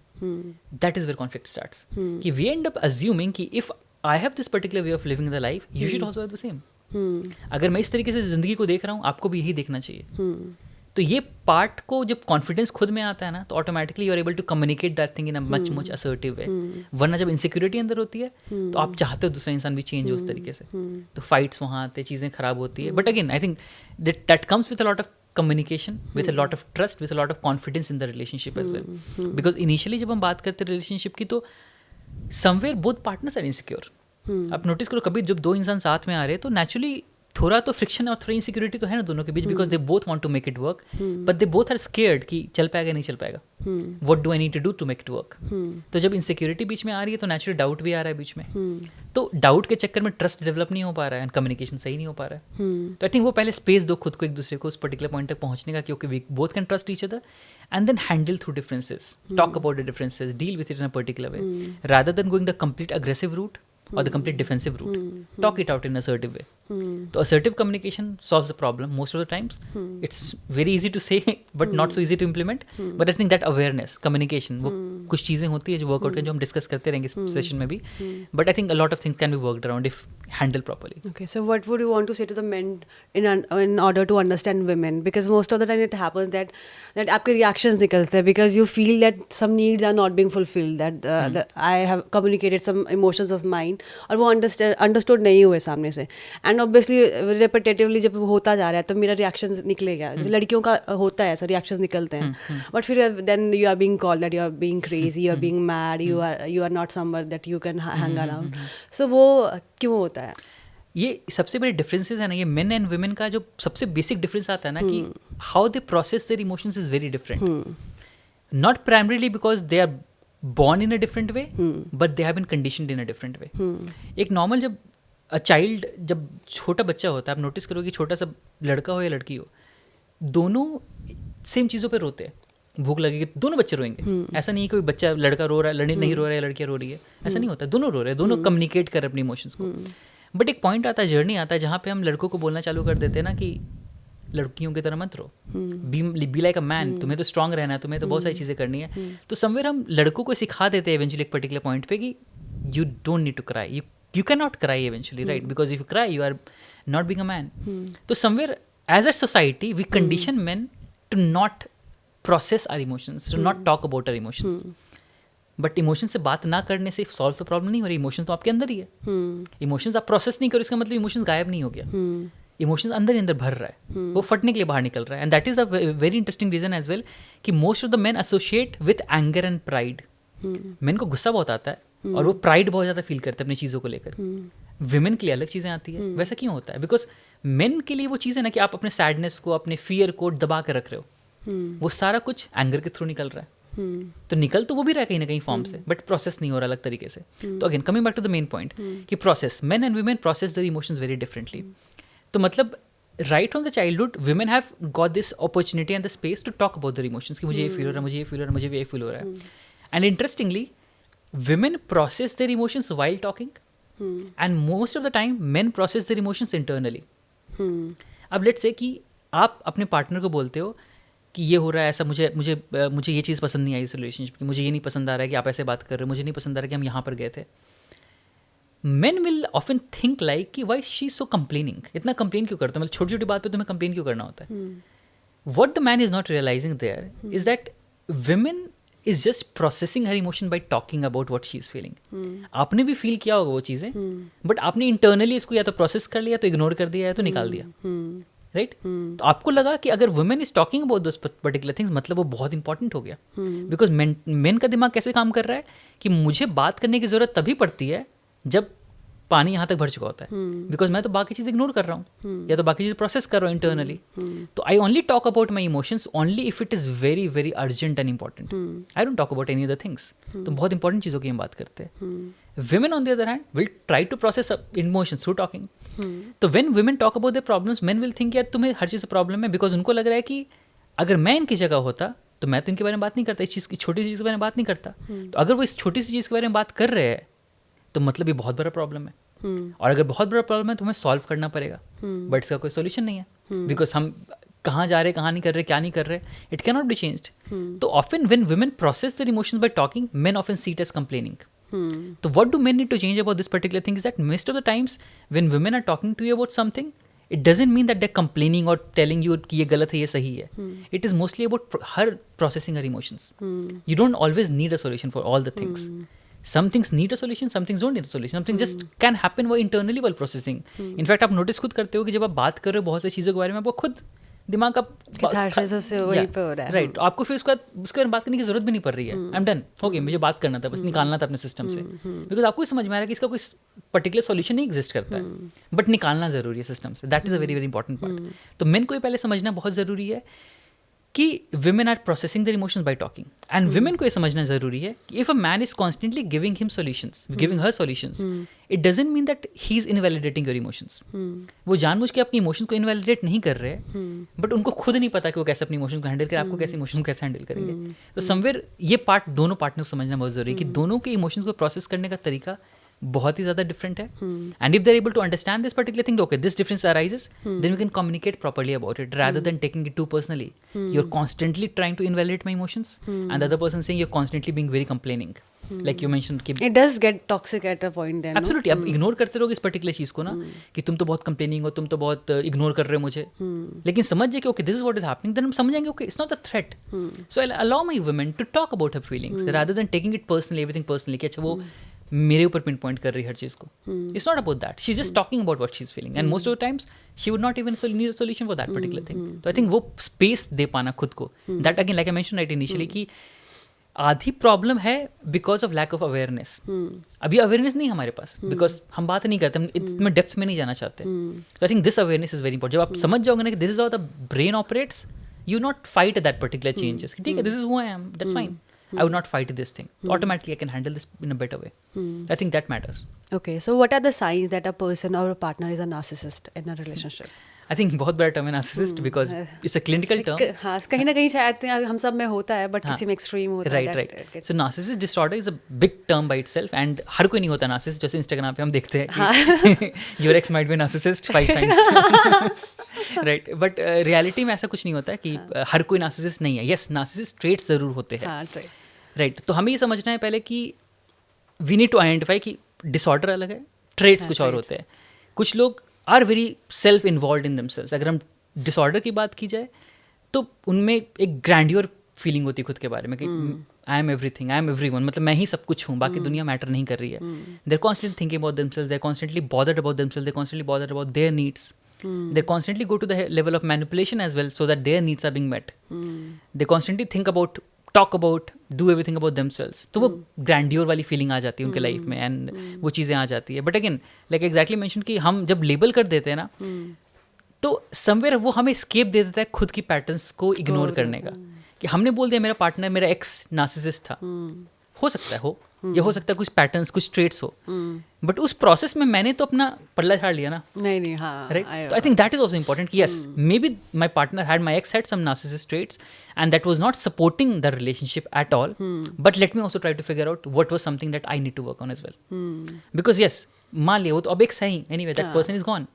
That is where conflict starts. कि वी एंड अप अज्यूमिंग कि if I have this particular way of living the life, you should also have the same. अगर मैं इस तरीके से ज़िंदगी को देख रहा हूँ, आपको भी यही देखना चाहिए. तो ये पार्ट को जब कॉन्फिडेंस खुद में आता है ना, तो automatically you are able to communicate that thing in a much assertive way. वरना जब इनसिक्योरिटी अंदर होती है तो आप चाहते हो दूसरा इंसान भी चेंज हो उस तरीके से, तो फाइट्स वहाँ आते, चीज़ें खराब होती है. But again I think that comes with a lot of communication, with a lot of trust, with a lot of confidence in the relationship as well. Because initially जब हम बात करते हैं relationship की तो somewhere both partners are insecure. आप notice करो कभी जब दो इंसान साथ में आ रहे हैं तो नेचुरली थोड़ा तो फ्रिक्शन और थोड़ी इनसिक्योरिटी तो है ना दोनों के बीच, because they both want to make it work but they both are scared कि चल पाएगा नहीं चल पाएगा, what do I need to do to make it work. तो जब इनसिक्योरिटी बीच में आ रही है तो नेचुरली डाउट भी आ रहा है बीच में. तो डाउट के चक्कर में ट्रस्ट डेवलप नहीं हो पा रहा है एंड कम्युनिकेशन सही नहीं हो पा रहा है. तो आई थिंक वो पहले स्पेस दो खुद को एक दूसरे को उस पर्टिकुलर पॉइंट तक पहुंचने का, क्योंकि we both can trust each other and then handle through differences, talk about the differences, deal with it in a particular way rather than going the complete aggressive route or the complete defensive route. Talk it out in an assertive way. So assertive communication solves the problem most of the times. It's very easy to say but not so easy to implement. But I think that awareness, communication, वो कुछ चीज़ें होती है जो workout के जो हम discuss करते रहेंगे इस सेशन में भी. But I think a lot of things can be worked around if handled properly. Okay, so what would you want to say to the men in order to understand women? Because most of the time it happens that आपके reactions निकलते हैं because you feel that some needs are not being fulfilled, that I have communicated some emotions of mine और वो understood नहीं हुए सामने से, and obviously repetitively जब होता जा रहा है तो मेरा रिएक्शन निकलेगा. लड़कियों का होता है ऐसा, रिएक्शंस निकलते हैं, बट फिर then you are being called that you are being crazy, you are being mad, you are not someone that you can hang around. So वो क्यों होता है? ये सबसे बड़े डिफरेंसेस है ना, ये मेन एंड वुमेन का जो सबसे बेसिक डिफरेंस आता है ना कि how they process their emotions is very different. Not primarily because they are born in a different way, but they have been conditioned in a different way. एक normal जब child, जब छोटा बच्चा होता है, आप नोटिस करोगे छोटा सा लड़का हो या लड़की हो, दोनों सेम चीज़ों पे रोते हैं. भूख लगेगी तो दोनों बच्चे रोएंगे. ऐसा नहीं है कोई बच्चा लड़का रो रहा है नहीं रो रहा है, लड़कियाँ रो रही है, ऐसा नहीं होता. दोनों रो रहे हैं, दोनों कम्युनिकेट कर रहे हैं अपने इमोशंस को. बट एक पॉइंट आता है, जर्नी आता है जहाँ पे हम लड़कों को बोलना चालू कर देते हैं ना कि लड़कियों की तरह मत रो, बी लाइक अ मैन, तुम्हें तो स्ट्रांग रहना है, तुम्हें तो बहुत सारी चीज़ें करनी है. तो समवेयर हम लड़कों को सिखा देते हैं इवेंचुअली एक पर्टिकुलर पॉइंट पे कि you don't need to cry, you can not cry eventually, right, because if you cry you are not being a man. तो somewhere as a society we condition men to not process our emotions, to not talk about our emotions. But emotion से बात ना करने से solve तो problem नहीं हो रही. इमोशंस तो आपके अंदर ही है. इमोशंस आप प्रोसेस नहीं करो इसका मतलब इमोशंस गायब नहीं हो गया. इमोशंस अंदर ही अंदर भर रहा है, वो फटने के लिए बाहर निकल रहा है. And that is a very interesting reason as well कि most of the men associate with anger and pride. Men को गुस्सा बहुत आता है और वो प्राइड बहुत ज़्यादा फील करते हैं अपनी चीज़ों को लेकर. विमेन के लिए अलग चीज़ें आती है. वैसा क्यों होता है? बिकॉज मेन के लिए वो चीज़ है ना कि आप अपने सैडनेस को, अपने फियर को दबा कर रख रहे हो, वो सारा कुछ एंगर के थ्रू निकल रहा है. तो निकल तो वो भी रहा है कहीं ना कहीं फॉर्म से, बट प्रोसेस नहीं हो रहा अलग तरीके से. तो again coming back to the main point कि process, men and women process their emotions very differently. तो मतलब right from the childhood women have got this opportunity and the space to talk about their emotions कि मुझे ये feel हो रहा है, मुझे ये फील हो रहा है, मुझे ये फील हो रहा है. And interestingly women process their emotions while talking and most of the time men process their emotions internally. अब लेट्स से कि आप अपने पार्टनर को बोलते हो कि ये हो रहा है ऐसा, मुझे ये चीज़ पसंद नहीं आई इस रिलेशनशिप की, मुझे ये नहीं पसंद आ रहा है कि आप ऐसे बात कर रहे हो, मुझे नहीं पसंद आ रहा है कि हम यहाँ पर गए थे. Men will often think like कि why she is so complaining, इतना कंप्लेन क्यों करता है, मतलब छोटी छोटी बात पे तुम्हें कंप्लेन क्यों करना होता है. What the man is not realizing there is that women is just processing her emotion by talking about what she is feeling. आपने भी फील किया होगा वो चीज़ें, बट आपने इंटरनली इसको या तो प्रोसेस कर लिया, तो इग्नोर कर दिया, या तो निकाल दिया, राइट. तो आपको लगा कि अगर women is talking about those particular things मतलब वो बहुत इंपॉर्टेंट हो गया. बिकॉज मेन का दिमाग कैसे काम कर रहा है कि मुझे बात करने की ज़रूरत तभी पड़ती है जब पानी यहाँ तक भर चुका होता है, बिकॉज मैं तो बाकी चीज़ इग्नोर कर रहा हूँ या तो बाकी चीज़ प्रोसेस कर रहा हूँ इंटरनली. तो I only talk about my emotions only if it is very very urgent and important. I don't talk about any other things. तो बहुत इंपॉर्टेंट चीज़ों की हम बात करते हैं. Women on the other hand will try to process emotions through talking. तो when women talk about their problems, men will think यार तुम्हें हर चीज़ से प्रॉब्लम है, बिकॉज उनको लग रहा है कि अगर मैं इनकी जगह होता तो मैं तो इनके बारे में बात नहीं करता, इस चीज़ की छोटी चीज़ के बारे में बात नहीं करता. तो अगर वो इस छोटी सी चीज़ के बारे में बात कर रहे हैं तो मतलब ये बहुत बड़ा प्रॉब्लम है. और अगर बहुत बड़ा प्रॉब्लम है तो हमें सॉल्व करना पड़ेगा, बट इसका कोई सोल्यूशन नहीं है, बिकॉज हम कहाँ जा रहे, कहाँ नहीं कर रहे, क्या नहीं कर रहे, it can not be changed. तो often when women process their emotions by talking, men often see it as complaining. So what do men need to change about this particular thing is that most of the times when women are talking to you about something, it doesn't mean that they're complaining or telling you कि ये गलत है, ये सही है. It is mostly about her processing her emotions. You don't always need a solution for all the things. Some things need a solution, some things don't need a solution. Some things just can happen while internally while processing. In fact, आप notice खुद करते हो कि जब आप बात कर रहे हो बहुत सी चीज़ों के बारे में, आपको खुद दिमाग का catharsis उससे वहीं पे हो रहा है। राइट, आपको फिर उसके बाद बात करने की जरूरत भी नहीं पड़ रही है। आई एम डन, हो गई, मुझे बात करना था, बस निकालना था अपने सिस्टम से, बिकॉज आपको ही समझ में आ रहा है कि इसका कोई पर्टिकुलर सॉल्यूशन नहीं एग्जिस्ट करता है, बट निकालना जरूरी है सिस्टम से। That is a very very important part. तो मेन को ये पहले समझना बहुत जरूरी है कि women are processing their emotions by talking, and women को ये समझना ज़रूरी है कि if a man is constantly giving him solutions, giving her solutions, it doesn't mean that he is invalidating your emotions. वो जानबूझ के अपनी इमोशंस को इनवैलिडेट नहीं कर रहे हैं, बट उनको खुद नहीं पता कि वो कैसे अपनी इमोशंस को हैंडल करें, आपको कैसे इमोशंस को कैसे हैंडल करेंगे। तो समवेयर ये पार्ट दोनों पार्टनर को समझना बहुत ज़रूरी है कि दोनों के इमोशंस को प्रोसेस करने का तरीका बहुत ही ज़्यादा डिफरेंट है। And if they are able to understand this particular thing, okay this difference arises, then we can communicate properly about it rather than taking it too personally. You are constantly trying to invalidate my emotions and the other person saying you are constantly being very complaining, like you mentioned कि it does get toxic at a point then. Absolutely, आप ignore करते रहोगे इस particular चीज़ को ना, कि तुम तो बहुत कंप्लेनिंग हो, तुम तो बहुत इग्नोर कर रहे हो मुझे, लेकिन समझ जाए कि okay this is what is happening, then हम समझेंगे okay it's not a threat. So I allow my women to talk about her feelings rather than taking it personally, everything personally, कि अच्छा वो मेरे ऊपर पिन पॉइंट कर रही है हर चीज़ को। It's not about that, she is just talking about what she is feeling, and most of the times she would not even need a solution for that particular thing. तो I think वो space दे पाना खुद को, that again like I mention right initially कि आधी problem है because of lack of awareness. अभी अवेयरनेस नहीं हमारे पास, बिकॉज हम बात नहीं करते, हम इतने डेप्थ में नहीं जाना चाहते। तो I think this awareness is very important. जब आप समझ जाओगे ना कि this is how the brain operates, you not fight that particular changes, ठीक है this is who I am, that's fine, I would not fight this thing. Automatically, I can handle this in a better way. I think that matters. Okay, so what are the signs that a person or a partner is a narcissist in a relationship? I think बहुत बड़ा term है narcissist because it's a clinical term. हाँ, कहीं ना कहीं शायद हम सब में होता है, बट किसी में एक्सट्रीम होता है। Right. So narcissist disorder is a big term by itself, and हर कोई नहीं होता narcissist। जैसे Instagram पे हम देखते हैं कि your ex might be a narcissist, 5 signs. Right, but reality में ऐसा कुछ नहीं होता है कि हर कोई narcissist नहीं है। Yes, narcissist traits ज़रूर होते हैं। राइट, तो हमें ये समझना है पहले कि वी नीड टू आइडेंटिफाई कि डिसऑर्डर अलग है, ट्रेट्स कुछ और होते हैं। कुछ लोग are very self involve in themselves. अगर हम डिसऑर्डर की बात की जाए तो उनमें एक ग्रैंडियर फीलिंग होती है खुद के बारे में कि I M everything, I am everyone, मतलब मैं ही सब कुछ हूँ, बाकी दुनिया मैटर नहीं कर रही है। They are constantly thinking about themselves, they are constantly bothered about themselves, they are constantly bothered about their needs, they constantly go to the level of manipulation as well so that their needs are being met. They constantly think about, talk about, do everything about themselves. तो वो grandeur वाली feeling आ जाती है उनके life में, and वो चीज़ें आ जाती है। But again like exactly mention कि हम जब लेबल कर देते हैं ना, तो समवेयर वो हमें स्केप दे देता है खुद की पैटर्न्स को इग्नोर करने का, कि हमने बोल दिया मेरा पार्टनर, मेरा एक्स नार्सिसिस्ट था। हो सकता है हो, या हो सकता है कुछ पैटर्न्स, कुछ ट्रेट्स हो, बट उस प्रोसेस में मैंने तो अपना पल्ला झाड़ लिया ना। नहीं हाँ, राइट, तो I think that is also important कि yes maybe my partner had, my ex had some narcissist traits and that was not supporting the relationship at all, but let me also try to figure out what was something that I need to work on as well, because yes मान लिया वो तो अब ex है ही, anyway that person is gone,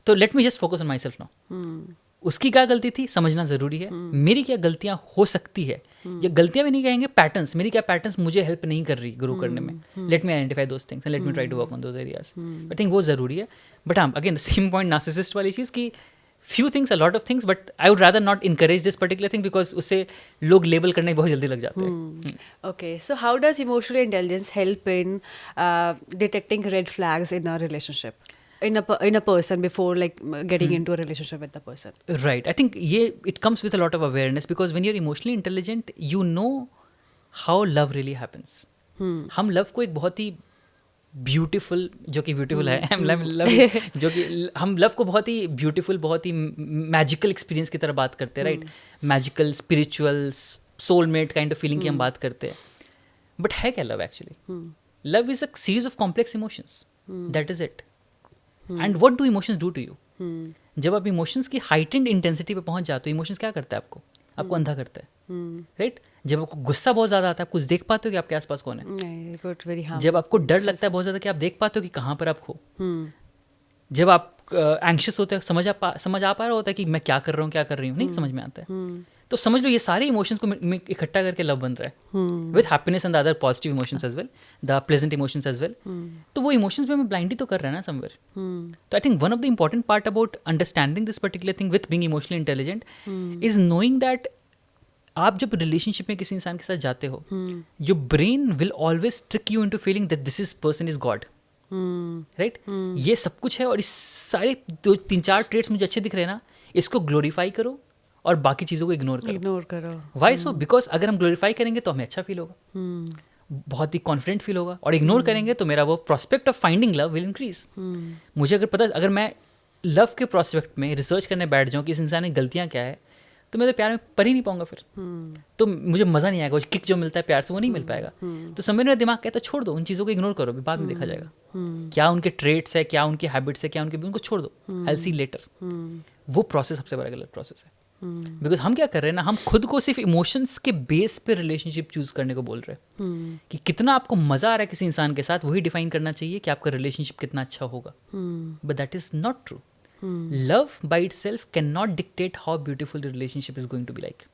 तो let me just focus on my self now. उसकी क्या गलती थी समझना ज़रूरी है, मेरी क्या गलतियाँ हो सकती है, या गलतियाँ भी नहीं कहेंगे, पैटर्न्स, मेरी क्या पैटर्न्स मुझे हेल्प नहीं कर रही ग्रो करने में, let me identify those things and let me try to work on those areas. I think वो ज़रूरी है। बट हाँ, अगेन सेम पॉइंट नार्सिसिस्ट वाली चीज़ की few things, a lot of things, but I would rather not encourage this particular thing because उससे लोग label करने बहुत जल्दी लग जाते हैं। Okay, so how does emotional intelligence help in detecting red flags in a relationship, in a person before like getting into a relationship with the person? Right, I think it comes with a lot of awareness because when you're emotionally intelligent, you know how love really happens. हम love को एक बहुत ही beautiful, जो कि beautiful है, जो कि हम लव को बहुत ही ब्यूटीफुल, बहुत ही मैजिकल एक्सपीरियंस की तरह बात करते हैं, right, magical, spiritual, soulmate kind of feeling की हम बात करते हैं। बट है क्या love actually? Love is a series of complex emotions, that is it. And what do emotions do to you? जब आप इमोशंस की हाइटेंड इंटेंसिटी पे पहुंच जाते हो, इमोशंस क्या करता है आपको अंधा करता है, राइट? जब आपको गुस्सा बहुत ज़्यादा आता है, आप कुछ देख पाते हो कि आपके आसपास कौन है? जब आपको डर लगता है बहुत ज़्यादा कि आप देख पाते हो कि कहाँ पर आप हो? जब आप एंग्शियस होते हैं, समझ आ पा रहा होता है कि मैं क्या कर रहा हूँ, क्या कर रही हूँ, नहीं समझ में आता है, तो समझ लो ये सारे इमोशंस को इकट्ठा करके लव बन रहा है, with happiness and the other positive emotions as well, the pleasant emotions as well. तो वो इमोशंस में हमें ब्लाइंड ही तो कर रहा है ना समवेयर। तो I think one of the important part about understanding this particular thing with being emotionally intelligent is knowing that आप जब रिलेशनशिप में किसी इंसान के साथ जाते हो, your brain will always trick you into feeling that this is person is God, right? ये सब कुछ है और इस सारे 2-3-4 ट्रेट्स मुझे अच्छे दिख रहे हैं ना, इसको ग्लोरीफाई करो, और बाकी चीज़ों को इग्नोर करो। Y so? बिकॉज अगर हम ग्लोरीफाई करेंगे तो हमें अच्छा फील होगा, बहुत ही कॉन्फिडेंट फील होगा, और इग्नोर करेंगे तो मेरा वो prospect of finding love will increase. मुझे अगर मैं लव के प्रोस्पेक्ट में रिसर्च करने बैठ जाऊँ कि इस इंसान की गलतियाँ क्या है, तो मैं तो प्यार में पढ़ ही नहीं पाऊंगा फिर। तो मुझे मज़ा नहीं आएगा, वो किक जो मिलता है प्यार से वो नहीं मिल पाएगा। तो समय मेरा दिमाग कहता है छोड़ दो, उन चीज़ों को इग्नोर करो, बाद में देखा जाएगा क्या उनके ट्रेट्स है, क्या उनके हैबिट्स है, क्या उनके, उनको छोड़ दो, आई सी लेटर। वो प्रोसेस सबसे बड़ा गलत प्रोसेस है। बिकॉज हम क्या कर रहे हैं ना, हम खुद को सिर्फ इमोशंस के बेस पे रिलेशनशिप चूज करने को बोल रहे हैं कि कितना आपको मजा आ रहा है किसी इंसान के साथ, वही डिफाइन करना चाहिए कि आपका रिलेशनशिप कितना अच्छा होगा। But that is not true. Love by itself cannot dictate how beautiful the relationship is going to be like.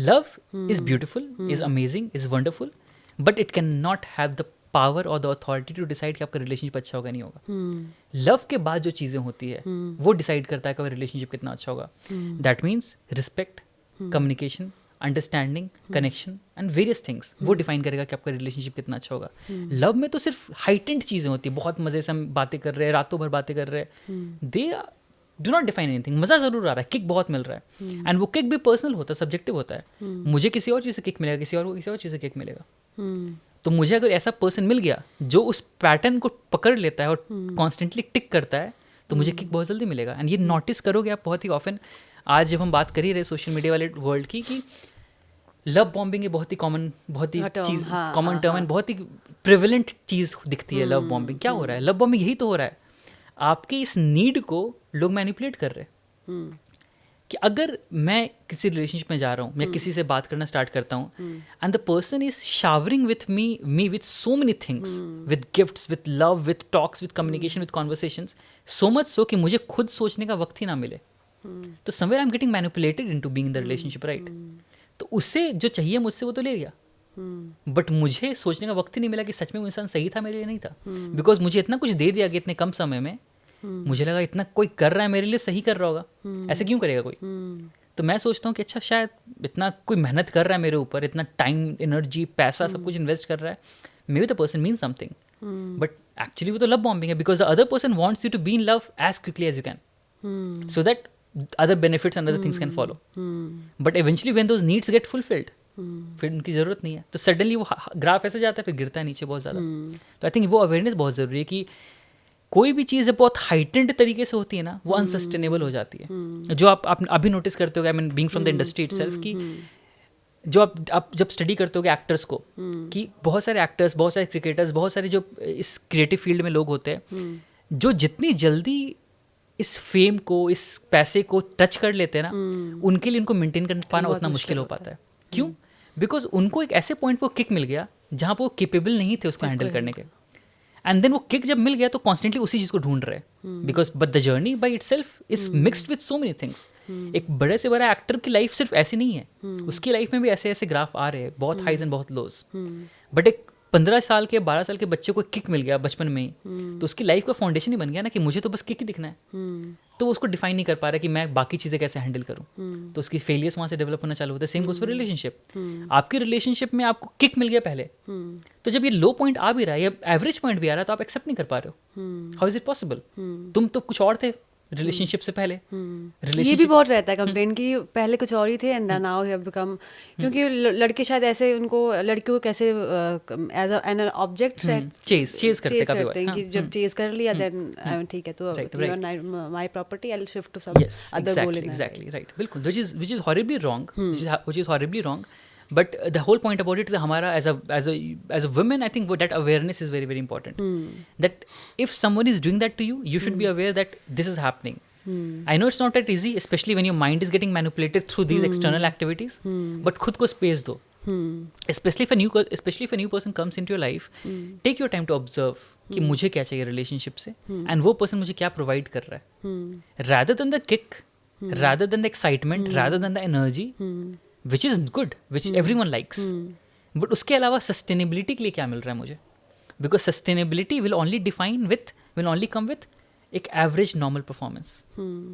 Love is beautiful, is amazing, is wonderful, but it cannot have the power or the authority to decide कि आपका relationship अच्छा होगा नहीं होगा। Love के बाद जो चीज़ें होती है वो डिसाइड करता है कि रिलेशनशिप कितना अच्छा होगा। That means respect, communication, understanding, connection and various things, वो डिफाइन करेगा कि आपका रिलेशनशिप कितना अच्छा होगा। लव में तो सिर्फ हाइटेंड चीज़ें होती है, बहुत मज़े से हम बातें कर रहे हैं, रातों भर बातें कर रहे हैं, they do not define anything. मज़ा ज़रूर आ रहा है, किक बहुत मिल रहा है, एंड वो किक भी पर्सनल होता है, सब्जेक्टिव होता है। मुझे किसी और चीज़ से किक मिलेगा, किसी और को किसी और चीज़ से किक मिलेगा। तो मुझे अगर ऐसा पर्सन मिल गया जो उस पैटर्न को पकड़ लेता है और कॉन्स्टेंटली टिक करता है, तो मुझे किक बहुत जल्दी मिलेगा। एंड ये नोटिस करोगे आप बहुत ही ऑफन, आज जब हम बात कर ही रहे सोशल मीडिया वाले वर्ल्ड की, कि लव बॉम्बिंग बहुत ही कॉमन, बहुत ही चीज़, कॉमन टर्म एंड बहुत ही प्रिविलेंट चीज़ दिखती है। लव बॉम्बिंग क्या हो रहा है? लव बॉम्बिंग यही तो हो रहा है, आपके इस नीड को लोग मैनिपुलेट कर रहे हैं कि अगर मैं किसी रिलेशनशिप में जा रहा हूँ, मैं किसी से बात करना स्टार्ट करता हूँ, and the person is showering with me with so many things, with gifts, with love, with talks, with communication, with conversations, so much so कि मुझे खुद सोचने का वक्त ही ना मिले। तो somewhere I am getting manipulated into being in the relationship, right? तो उससे जो चाहिए मुझसे वो तो ले लिया, बट मुझे सोचने का वक्त ही नहीं मिला कि सच में वो इंसान सही था मेरे लिए, नहीं था। बिकॉज मुझे इतना कुछ दे दिया कि इतने कम समय में मुझे लगा इतना कोई कर रहा है मेरे लिए, सही कर रहा होगा, ऐसे क्यों करेगा कोई? तो मैं सोचता हूँ कि अच्छा, शायद इतना कोई मेहनत कर रहा है मेरे ऊपर, इतना टाइम, एनर्जी, पैसा, सब कुछ इन्वेस्ट कर रहा है, maybe the person mean something, but actually वो तो लव बॉम्बिंग है, because the other person wants you to be in love as quickly as you can, so that other benefits and other things can follow. But eventually when those needs get fulfilled, फिर उनकी ज़रूरत नहीं है, तो suddenly वो graph ऐसे जाता है, फिर गिरता है नीचे बहुत ज़्यादा। तो आई थिंक वो अवेयरनेस बहुत ज़रूरी है कि कोई भी चीज़ जब बहुत हाइटेंड तरीके से होती है ना, वो अनसस्टेनेबल हो जाती है। जो आप अभी नोटिस करते हो, I mean being from the industry itself, कि जो आप जब स्टडी करते हो एक्टर्स को, कि बहुत सारे एक्टर्स, बहुत सारे क्रिकेटर्स, बहुत सारे जो इस क्रिएटिव फील्ड में लोग होते हैं, जो जितनी जल्दी इस फेम को, इस पैसे को टच कर लेते हैं ना, उनके लिए उनको मेंटेन कर पाना उतना मुश्किल हो पाता है। क्यों? बिकॉज उनको एक ऐसे पॉइंट पर किक मिल गया जहाँ पर वो केपेबल नहीं थे उसको हैंडल करने के, एंड देन वो किक जब मिल गया तो कॉन्स्टेंटली उसी चीज़ को ढूंढ रहे हैं, because but the journey by itself is mixed with so many things. एक बड़े से बड़ा एक्टर की लाइफ सिर्फ ऐसी नहीं है, उसकी लाइफ में भी ऐसे ऐसे ग्राफ आ रहे हैं, बहुत हाइज एंड बहुत लोज। बट एक 15 साल के 12 साल के बच्चे को किक मिल गया बचपन में ही, तो उसकी लाइफ का फाउंडेशन ही बन गया ना कि मुझे तो बस किक ही दिखना है। तो वो उसको डिफाइन नहीं कर पा रहा कि मैं बाकी चीज़ें कैसे हैंडल करूँ, तो उसकी फेलियर्स वहाँ से डेवलप होना चालू होता है। Same goes for relationship. आपकी रिलेशनशिप में आपको किक मिल गया पहले, तो जब ये लो पॉइंट आ भी रहा है या एवरेज पॉइंट भी आ रहा है, तो आप एक्सेप्ट नहीं कर पा रहे हो। How is it possible? तुम तो कुछ और थे रिलेशनशिप से पहले। ये भी बहुत रहता है कंप्लेन कि पहले कुछ और ही थे and now you have become, क्योंकि लड़के शायद ऐसे उनको लड़कियों को कैसे एज एन ऑब्जेक्ट चेज करते हैं कि जब चेज कर लिया देन ठीक है, तो you are my property, I will shift to some other goal in that. Exactly right, बिल्कुल, which is horribly wrong, which is horribly wrong. But the whole point about it is हमारा as a woman, I think that awareness is very very important. That if someone is doing that to you, you should be aware that this is happening. I know it's not that easy, especially when your mind is getting manipulated through these external activities. But खुद को space दो. Especially if a new person comes into your life, take your time to observe कि मुझे क्या चाहिए relationship से, and वो person मुझे क्या provide कर रहा है. Rather than the kick, rather than the excitement, rather than the energy. Which is good, which everyone likes. But उसके अलावा सस्टेनेबिलिटी के लिए क्या मिल रहा है मुझे? Because sustainability will only come with एक एवरेज नॉर्मल परफॉर्मेंस,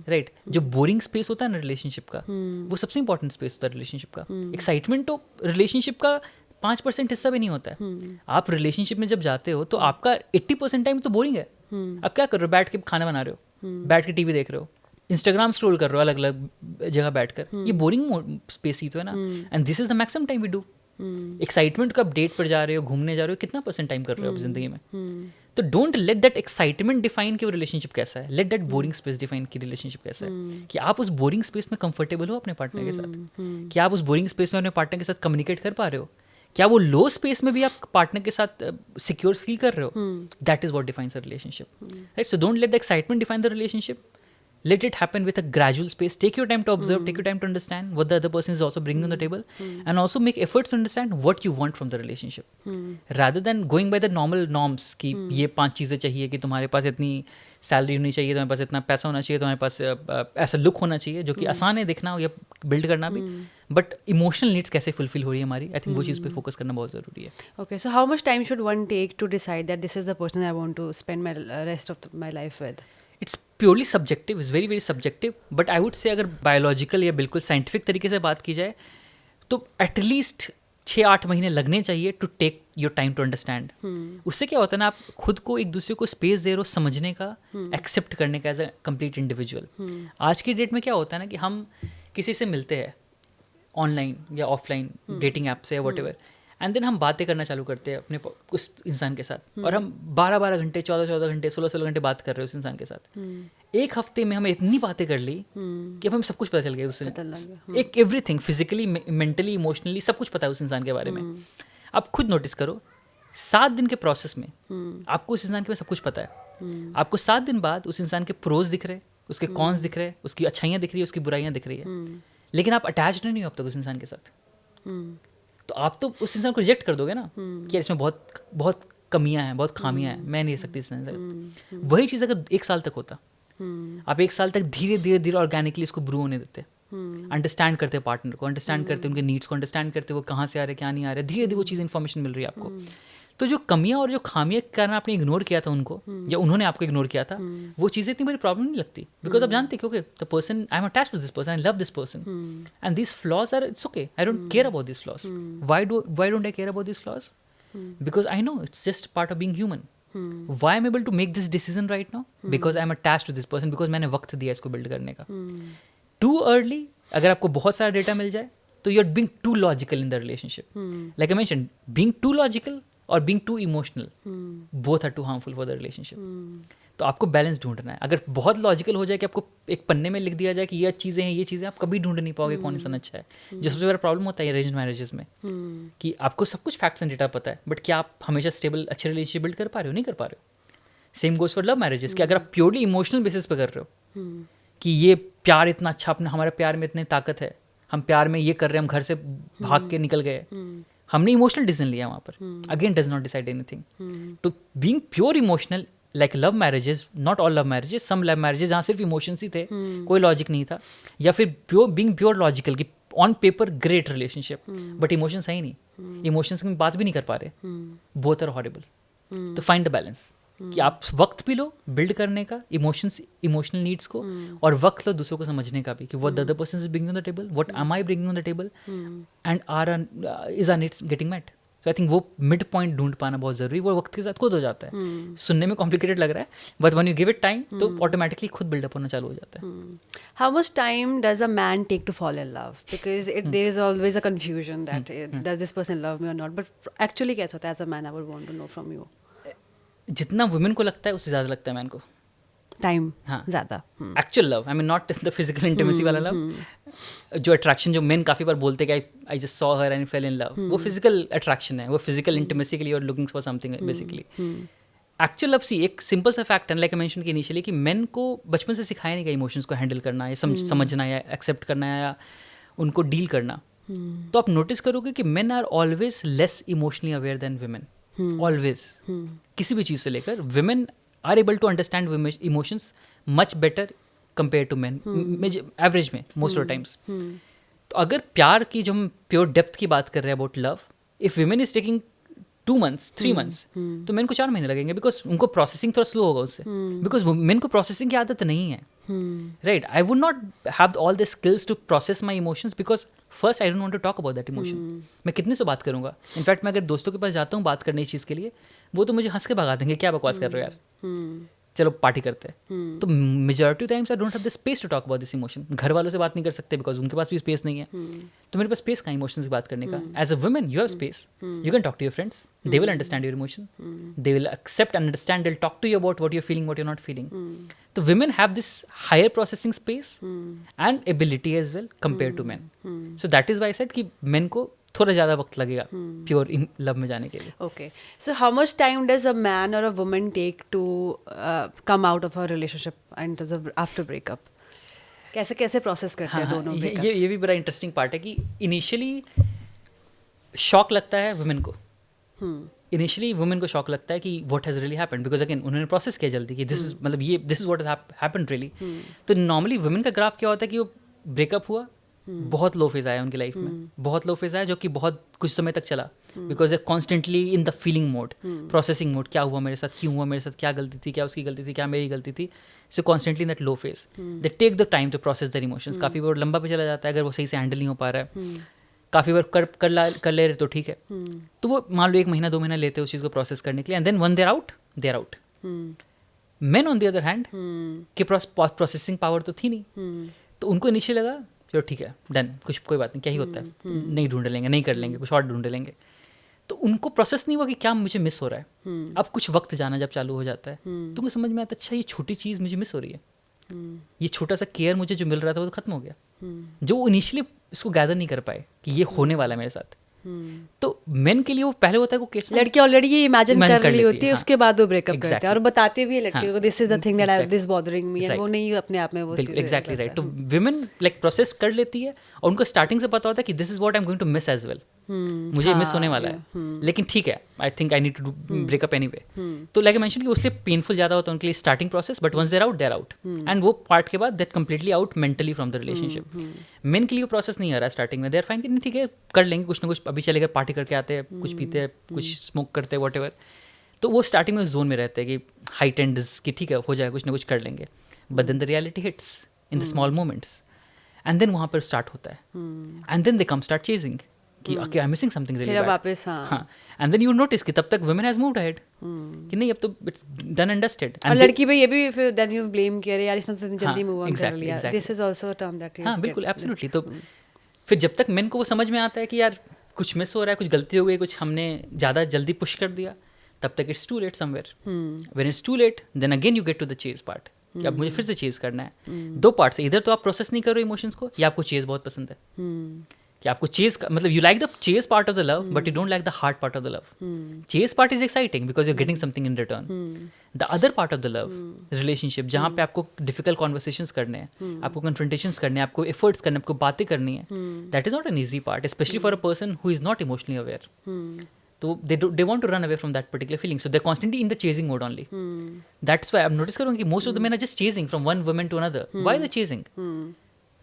राइट? जो बोरिंग स्पेस होता है ना रिलेशनशिप का, वो सबसे इंपॉर्टेंट स्पेस होता है रिलेशनशिप का। एक्साइटमेंट तो रिलेशनशिप का 5% हिस्सा भी नहीं होता है। आप रिलेशनशिप में जब जाते हो तो आपका 80% टाइम तो बोरिंग है। आप क्या कर रहे हो? बैठ के खाना बना रहे हो, बैठ के टीवी देख रहे हो, इंस्टाग्राम स्क्रॉल कर रहे हो अलग अलग जगह बैठकर, ये बोरिंग स्पेस ही तो है ना. And this is the maximum time we do. Excitement का डेट पर जा रहे हो, घूमने जा रहे हो, कितना % टाइम कर रहे हो आप जिंदगी में. तो don't let that excitement define कि वो रिलेशनशिप कैसा है. Let that boring space define कि रिलेशनशिप कैसा है. कि आप उस बोरिंग स्पेस में कंफर्टेबल हो अपने पार्टनर के साथ. कि आप उस बोरिंग स्पेस में अपने पार्टनर के साथ कम्युनिकेट कर पा रहे हो. क्या वो लो स्पेस में भी आप पार्टनर के साथ सिक्योर फील कर रहे हो. That is what defines a relationship. Right. So don't let the excitement define the relationship. Let it happen with a gradual space. Take your time to observe, take your time to understand what the other person is also bringing on the table, and also make efforts to understand what you want from the relationship. Rather than going by the normal norms कि ये 5 चीज़ें चाहिए, कि तुम्हारे पास इतनी salary होनी चाहिए, तुम्हारे पास इतना पैसा होना चाहिए, तुम्हारे पास ऐसा लुक होना चाहिए, जो कि आसान है दिखना या बिल्ड करना भी, बट इमोशनल नीड्स कैसे फुलफिल हो रही है हमारी, आई थिंक वो चीज़ पे फोकस करना बहुत ज़रूरी है. Okay, so how much time should one take to decide that this is the person I want to spend my rest of my life with? It's purely subjective, is very very subjective. But I would say अगर biological या बिल्कुल scientific तरीके से बात की जाए तो at least 6-8 महीने लगने चाहिए to take your time to understand. उससे क्या होता है ना, आप खुद को एक दूसरे को स्पेस दे रहे हो समझने का, एक्सेप्ट करने का एज अ कंप्लीट इंडिविजुअल. आज की डेट में क्या होता है ना कि हम किसी से मिलते हैं ऑनलाइन या ऑफलाइन डेटिंग ऐप से या वट एवर, एंड देन हम बातें करना चालू करते हैं अपने उस इंसान के साथ, और हम 12-12 घंटे, 14-14 घंटे, 16-16 घंटे बात कर रहे हैं उस इंसान के साथ. एक हफ्ते में हमें इतनी बातें कर ली कि अब हमें सब कुछ पता चल गया उससे. एक एवरीथिंग, फिजिकली, मेंटली, इमोशनली सब कुछ पता है उस इंसान के बारे में. आप खुद नोटिस करो, 7 दिन के प्रोसेस में आपको उस इंसान के बारे में सब कुछ पता है. आपको 7 दिन बाद उस इंसान के प्रोज दिख रहे, उसके कॉन्स दिख रहे, उसकी अच्छाइयाँ दिख रही है, उसकी बुराइयाँ दिख रही है, लेकिन आप अटैच्ड नहीं हो अब तक उस इंसान के साथ. तो आप तो उस इंसान को रिजेक्ट कर दोगे ना कि इसमें बहुत बहुत कमियां हैं, बहुत खामियां हैं, मैं नहीं रह सकती इस इंसान से. वही चीज़ अगर 1 साल तक होता, आप 1 साल तक धीरे धीरे धीरे ऑर्गेनिकली उसको ग्रो होने देते, अंडरस्टैंड करते पार्टनर को, अंडरस्टैंड करते उनके नीड्स को, अंडरस्टैंड करते वो कहाँ से आ रहे, क्या नहीं आ रहे, धीरे धीरे वो चीज़ इन्फॉर्मेशन मिल रही है आपको. तो जो कमियां और जो खामियां के कारण आपने इग्नोर किया था उनको, या उन्होंने आपको इग्नोर किया था, वो चीज़ें इतनी बड़ी प्रॉब्लम नहीं लगती. बिकॉज आप जानते क्योंकि the person, I am attached to this person, I love this person, and this flaws are, it's okay, I don't care about this flaws. Why don't I care about this flaws? Because I know it's just part of being human. Why I'm able to make this decision right now? Because I'm attached to this person, because मैंने वक्त दिया इसको build करने का. Too early, अगर आपको बहुत सारा डेटा मिल जाए तो you're being too logical in the relationship. Like I mentioned, being too logical और being too emotional, both are too harmful for the relationship. तो आपको बैलेंस ढूंढना है. अगर बहुत लॉजिकल हो जाए कि आपको एक पन्ने में लिख दिया जाए कि ये चीज़ें हैं, ये चीज़ें, आप कभी ढूंढ नहीं पाओगे कौन इंसान अच्छा है. जो सबसे बड़ा प्रॉब्लम होता है अरेंज मैरिजेस में, कि आपको सब कुछ फैक्ट्स एंड डेटा पता है, बट क्या आप हमेशा स्टेबल अच्छे रिलेशनशिप बिल्ड कर पा रहे हो? नहीं कर पा रहे हो. Same goes for love marriages, कि अगर आप प्योरली इमोशनल बेसिस पे कर रहे हो कि ये प्यार इतना अच्छा, अपने हमारे प्यार में इतनी ताकत है, हम प्यार में ये कर रहे हैं, हम घर से भाग के निकल गए, हमने इमोशनल डिसीजन लिया वहाँ पर, again does not decide anything. To being pure emotional, like love marriages, not all love marriages, some love marriages जहाँ सिर्फ इमोशंस ही थे, कोई लॉजिक नहीं था, या फिर बीइंग प्योर लॉजिकल, कि on paper great relationship but emotions है ही नहीं, इमोशंस की बात भी नहीं कर पा रहे, बोथ आर हॉरिबल. तो फाइंड द बैलेंस, कि आप वक्त भी लो बिल्ड करने का इमोशनल नीड्स को, और वक्त लो दूसरों को समझने का भी, कि what the other person is bringing on the table, what am I bringing on the table, and is our needs getting met. तो आई थिंक वो मिड पॉइंट ढूंढ पाना बहुत जरूरी, वो वक्त के साथ खुद हो जाता है. सुनने में कॉम्प्लिकेटेड लग रहा है, but when you give it time तो ऑटोमेटिकली खुद बिल्डअप होना चालू हो जाता है. How much time does a man take to fall in love? Because there is always a confusion that does this person love me or not? But actually कैसा होता है? As a man, I would want to know from you. जितना women को लगता है उससे ज़्यादा लगता है मैन को टाइम. हाँ, ज़्यादा. Actual love, I mean not the physical intimacy वाला लव. जो अट्रैक्शन, जो मेन काफ़ी बार बोलते हैं कि I just saw her and fell in love, वो फिजिकल अट्रैक्शन है, वो फिजिकल इंटीमेसी के लिए और looking for something basically. Actual love see एक सिंपल सा फैक्ट है, लाइक आई मेंशन कि इनिशियली, कि मेन को बचपन से सिखाया नहीं गया इमोशंस को हैंडल करना, या समझना, या एक्सेप्ट करना, या उनको डील करना. तो आप नोटिस करोगे कि men are always less emotionally aware than women. Always, किसी भी चीज़ से लेकर, women are able to understand emotions much better compare to man, average में मोस्ट ऑफ टाइम्स. तो अगर प्यार की जो हम प्योर डेप्थ की बात कर रहे हैं about love, if women is taking 2 months 3 months, तो मेन को 4 महीने लगेंगे, बिकॉज उनको प्रोसेसिंग थोड़ा स्लो होगा उससे, बिकॉज मेन को प्रोसेसिंग की आदत नहीं है. Right, I would not have all the skills to process my emotions, because first I don't want to talk about that emotion. मैं कितने से बात करूंगा? इनफैक्ट मैं अगर दोस्तों के पास जाता हूँ बात करने इस चीज़ के लिए, वो तो मुझे हंस के भगा देंगे, क्या बकवास कर रहे हो यार. चलो पार्टी करते हैं, तो majority times I don't have the space to talk about this emotion. घर वालों से बात नहीं कर सकते बिकॉज उनके पास भी स्पेस नहीं है. तो मेरे पास स्पेस कहाँ इमोशन की बात करने का. As a woman you have space, you can talk to your friends, they will understand your emotion, they will accept and understand, they will talk to you about what you are feeling, what you are not feeling. तो women have this higher processing space and ability as well compared to men. So that is why I said कि men को थोड़ा ज़्यादा वक्त लगेगा pure love में जाने के लिए. Okay. So how much time does a man or a woman take to come out of a relationship and after breakup? कैसे कैसे प्रोसेस करते हैं दोनों breakups? ये भी बड़ा इंटरेस्टिंग पार्ट है कि इनिशियली शॉक लगता है वुमेन को. इनिशियली वुमेन को शॉक लगता है कि what has really happened, because again उन्होंने प्रोसेस किया जल्दी कि दिस इज मतलब ये this is what has happened really. तो नॉर्मली वुमेन का ग्राफ क्या होता है कि वो ब्रेकअप हुआ, बहुत लो फेज आया उनकी लाइफ में, बहुत लो फेज आया जो कि बहुत कुछ समय तक चला, because they constantly in the feeling mode, processing mode, क्या हुआ मेरे साथ, क्यों हुआ मेरे साथ, क्या गलती थी, क्या उसकी गलती थी, क्या मेरी गलती थी. So constantly in that low phase they take the time to process their emotions. काफ़ी बार लंबा पे चला जाता है अगर वो सही से हैंडल नहीं हो पा रहा है. काफ़ी बार कर ले रहे तो ठीक है, तो वो मान लो 1 महीना 2 महीना लेते हैं उस चीज़ को प्रोसेस करने के लिए, and then one there out. Men on the other hand के प्रोसेसिंग पावर तो थी नहीं, तो उनको इनिशियल लगा चलो ठीक है डन, कुछ कोई बात नहीं, क्या ही होता है, नहीं ढूंढ लेंगे, नहीं कर लेंगे, कुछ और ढूंढ लेंगे. तो उनको प्रोसेस नहीं हुआ कि क्या मुझे मिस हो रहा है. अब कुछ वक्त जाना जब चालू हो जाता है तो मुझे समझ में आता है अच्छा ये छोटी चीज़ मुझे मिस हो रही है, ये छोटा सा केयर मुझे जो मिल रहा था वो तो खत्म हो गया, जो इनिशियली इसको गैदर नहीं कर पाए कि ये होने वाला है मेरे साथ. तो मेन के लिए वो पहले होता है वो केस लड़की ऑलरेडी ये इमेजिन कर रही होती है, उसके बाद वो ब्रेकअप करते हैं और बताते भी है लड़की हाँ, को this is the thing that I this bothering me, and वो नहीं अपने आप में वो एग्जैक्टली राइट. तो विमेन लाइक प्रोसेस कर लेती है और उनको स्टार्टिंग से पता होता है कि this is what I am going to miss as well, मुझे मिस होने वाला है, लेकिन ठीक है I think I need to breakup anyway. तो लाइक आई मेंशन कि उससे पेनफुल ज़्यादा होता है उनके लिए starting process, but once they're out and वो पार्ट के बाद that completely out mentally from the relationship. Men के लिए वो प्रोसेस नहीं आ रहा है स्टार्टिंग में, दे आर फाइन कि नहीं ठीक है कर लेंगे कुछ ना कुछ, अभी चलेगा, पार्टी करके आते हैं, कुछ पीते हैं, कुछ स्मोक करते हैं, वॉट एवर. तो वो स्टार्टिंग में जोन में रहते हैं कि हाई टेंडर्स कि ठीक है हो जाए, कुछ ना कुछ कर लेंगे, but then the reality hits in the small moments, and then वहाँ पर स्टार्ट होता है, and then they come start chasing कि okay I am missing something really bad. वापस हाँ, एंड देन यू नोटिस कि तब तक वुमेन हैज मूव्ड अहेड कि नहीं अब तो इट्स डन एंड डस्टेड. और लड़की पे ये भी फिर देन यू ब्लेम किया यार इसने तो जल्दी मूव ऑन कर लिया. This is also a term that is. हाँ बिल्कुल एब्सोल्युटली. तो फिर जब तक मेन को वो समझ में आता है कि यार कुछ मिस हो रहा है, कुछ गलती हो गई, कुछ हमने ज़्यादा जल्दी पुश कर दिया, तब तक it's too late somewhere. When it's too late then again you get to the chase part कि अब मुझे फिर से चेज करना है. 2 पार्ट से, इधर तो आप प्रोसेस नहीं करो इमोशंस को, या आपको चेज बहुत पसंद है कि आपको चेज मतलब you like the chase part of the love but you don't like the hard part of the love. Chase part is exciting because you are getting something in return. The other part of the love relationship जहाँ पे आपको difficult conversations करने हैं, आपको कन्फ्रंटेशंस करने हैं, आपको efforts करने हैं, आपको बातें करनी है, that is not an easy part, specially for a person who is not emotionally aware. तो they want to run away from that particular feeling, so they're constantly in the chasing mode only. That's why I've noticed कि most of the men are just chasing from one woman to another. Why they're chasing?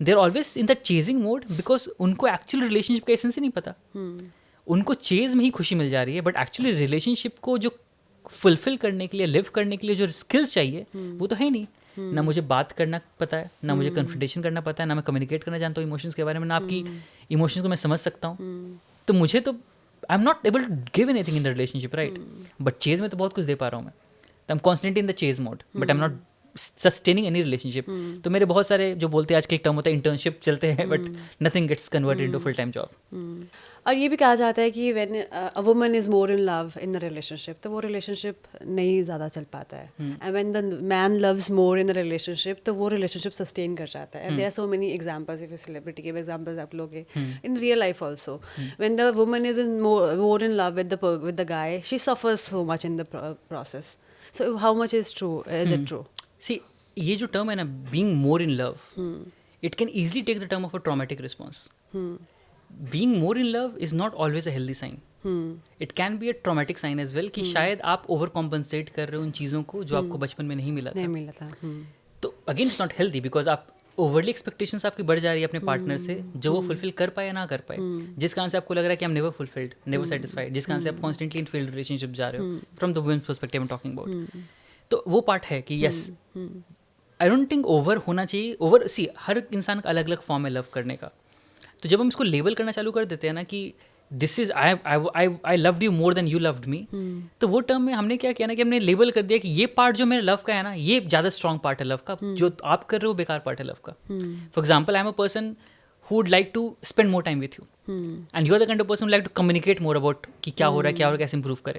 They're always in that chasing mode because उनको actual relationship का essence ही नहीं पता. उनको chase में ही खुशी मिल जा रही है, बट एक्चुअली रिलेशनशिप को जो फुलफिल करने के लिए, लिव करने के लिए जो स्किल्स चाहिए वो तो है नहीं. ना मुझे बात करना पता है, ना मुझे कन्फ्रंटेशन करना पता है, ना मैं कम्युनिकेट करना जानता हूँ इमोशंस के बारे में, ना आपकी इमोशंस को मैं समझ सकता हूँ. तो मुझे तो I am not able to give anything in the relationship, right? But chase में तो बहुत कुछ दे पा रहा हूँ मैं. तो I am constantly in the chase mode, but I am not sustaining any relationship. तो मेरे बहुत सारे जो बोलते हैं आज के एक टर्म होता है इंटर्नशिप चलते हैं, but nothing gets converted into full time job. और ये भी कहा जाता है कि when a woman is more in love in a relationship तो वो रिलेशनशिप नहीं ज़्यादा चल पाता है. And when the man loves more in a relationship तो वो रिलेशनशिप सस्टेन कर जाता है. And there are so many examples, if you celebrity के एग्जांपल्स आप लोगे in real life also. When the woman is in more in love with the guy, she suffers so much in the process. So how much is true, is it true? See ये जो term है ना, being more in love, it can easily take the term of a traumatic response. Being more in love is not always a healthy sign. It can be a traumatic sign as well कि शायद आप over compensate कर रहे हो उन चीज़ों को जो आपको बचपन में नहीं मिला था. तो again it's not healthy because आप ओवरली एक्सपेक्टेशंस आपकी बढ़ जा रही है अपने पार्टनर से, जो वो फुलफिल कर पाए या ना कर पाए, जिस कारण से आपको लग रहा है कि I am never fulfilled, never satisfied, जिस कारण से आप कॉन्स्टेंटली इन फेल्ड रिलेशनशिप जा रहे हो from the women's perspective I am talking about. तो वो पार्ट है कि yes I don't think over होना चाहिए. ओवर सी हर इंसान का अलग अलग फॉर्म है लव करने का. तो जब हम इसको लेबल करना चालू कर देते हैं ना कि this is I loved you more than you loved me, तो वो टर्म में हमने क्या किया ना कि हमने लेबल कर दिया कि ये पार्ट जो मेरे लव का है ना, ये ज़्यादा स्ट्रॉन्ग पार्ट है लव का, जो आप कर रहे हो बेकार पार्ट है लव का. For example, I am a person who would like to spend more time with you, and you are the kind of person who like to communicate more about कि क्या हो रहा है, क्या हो रहा है, कैसे improve करें.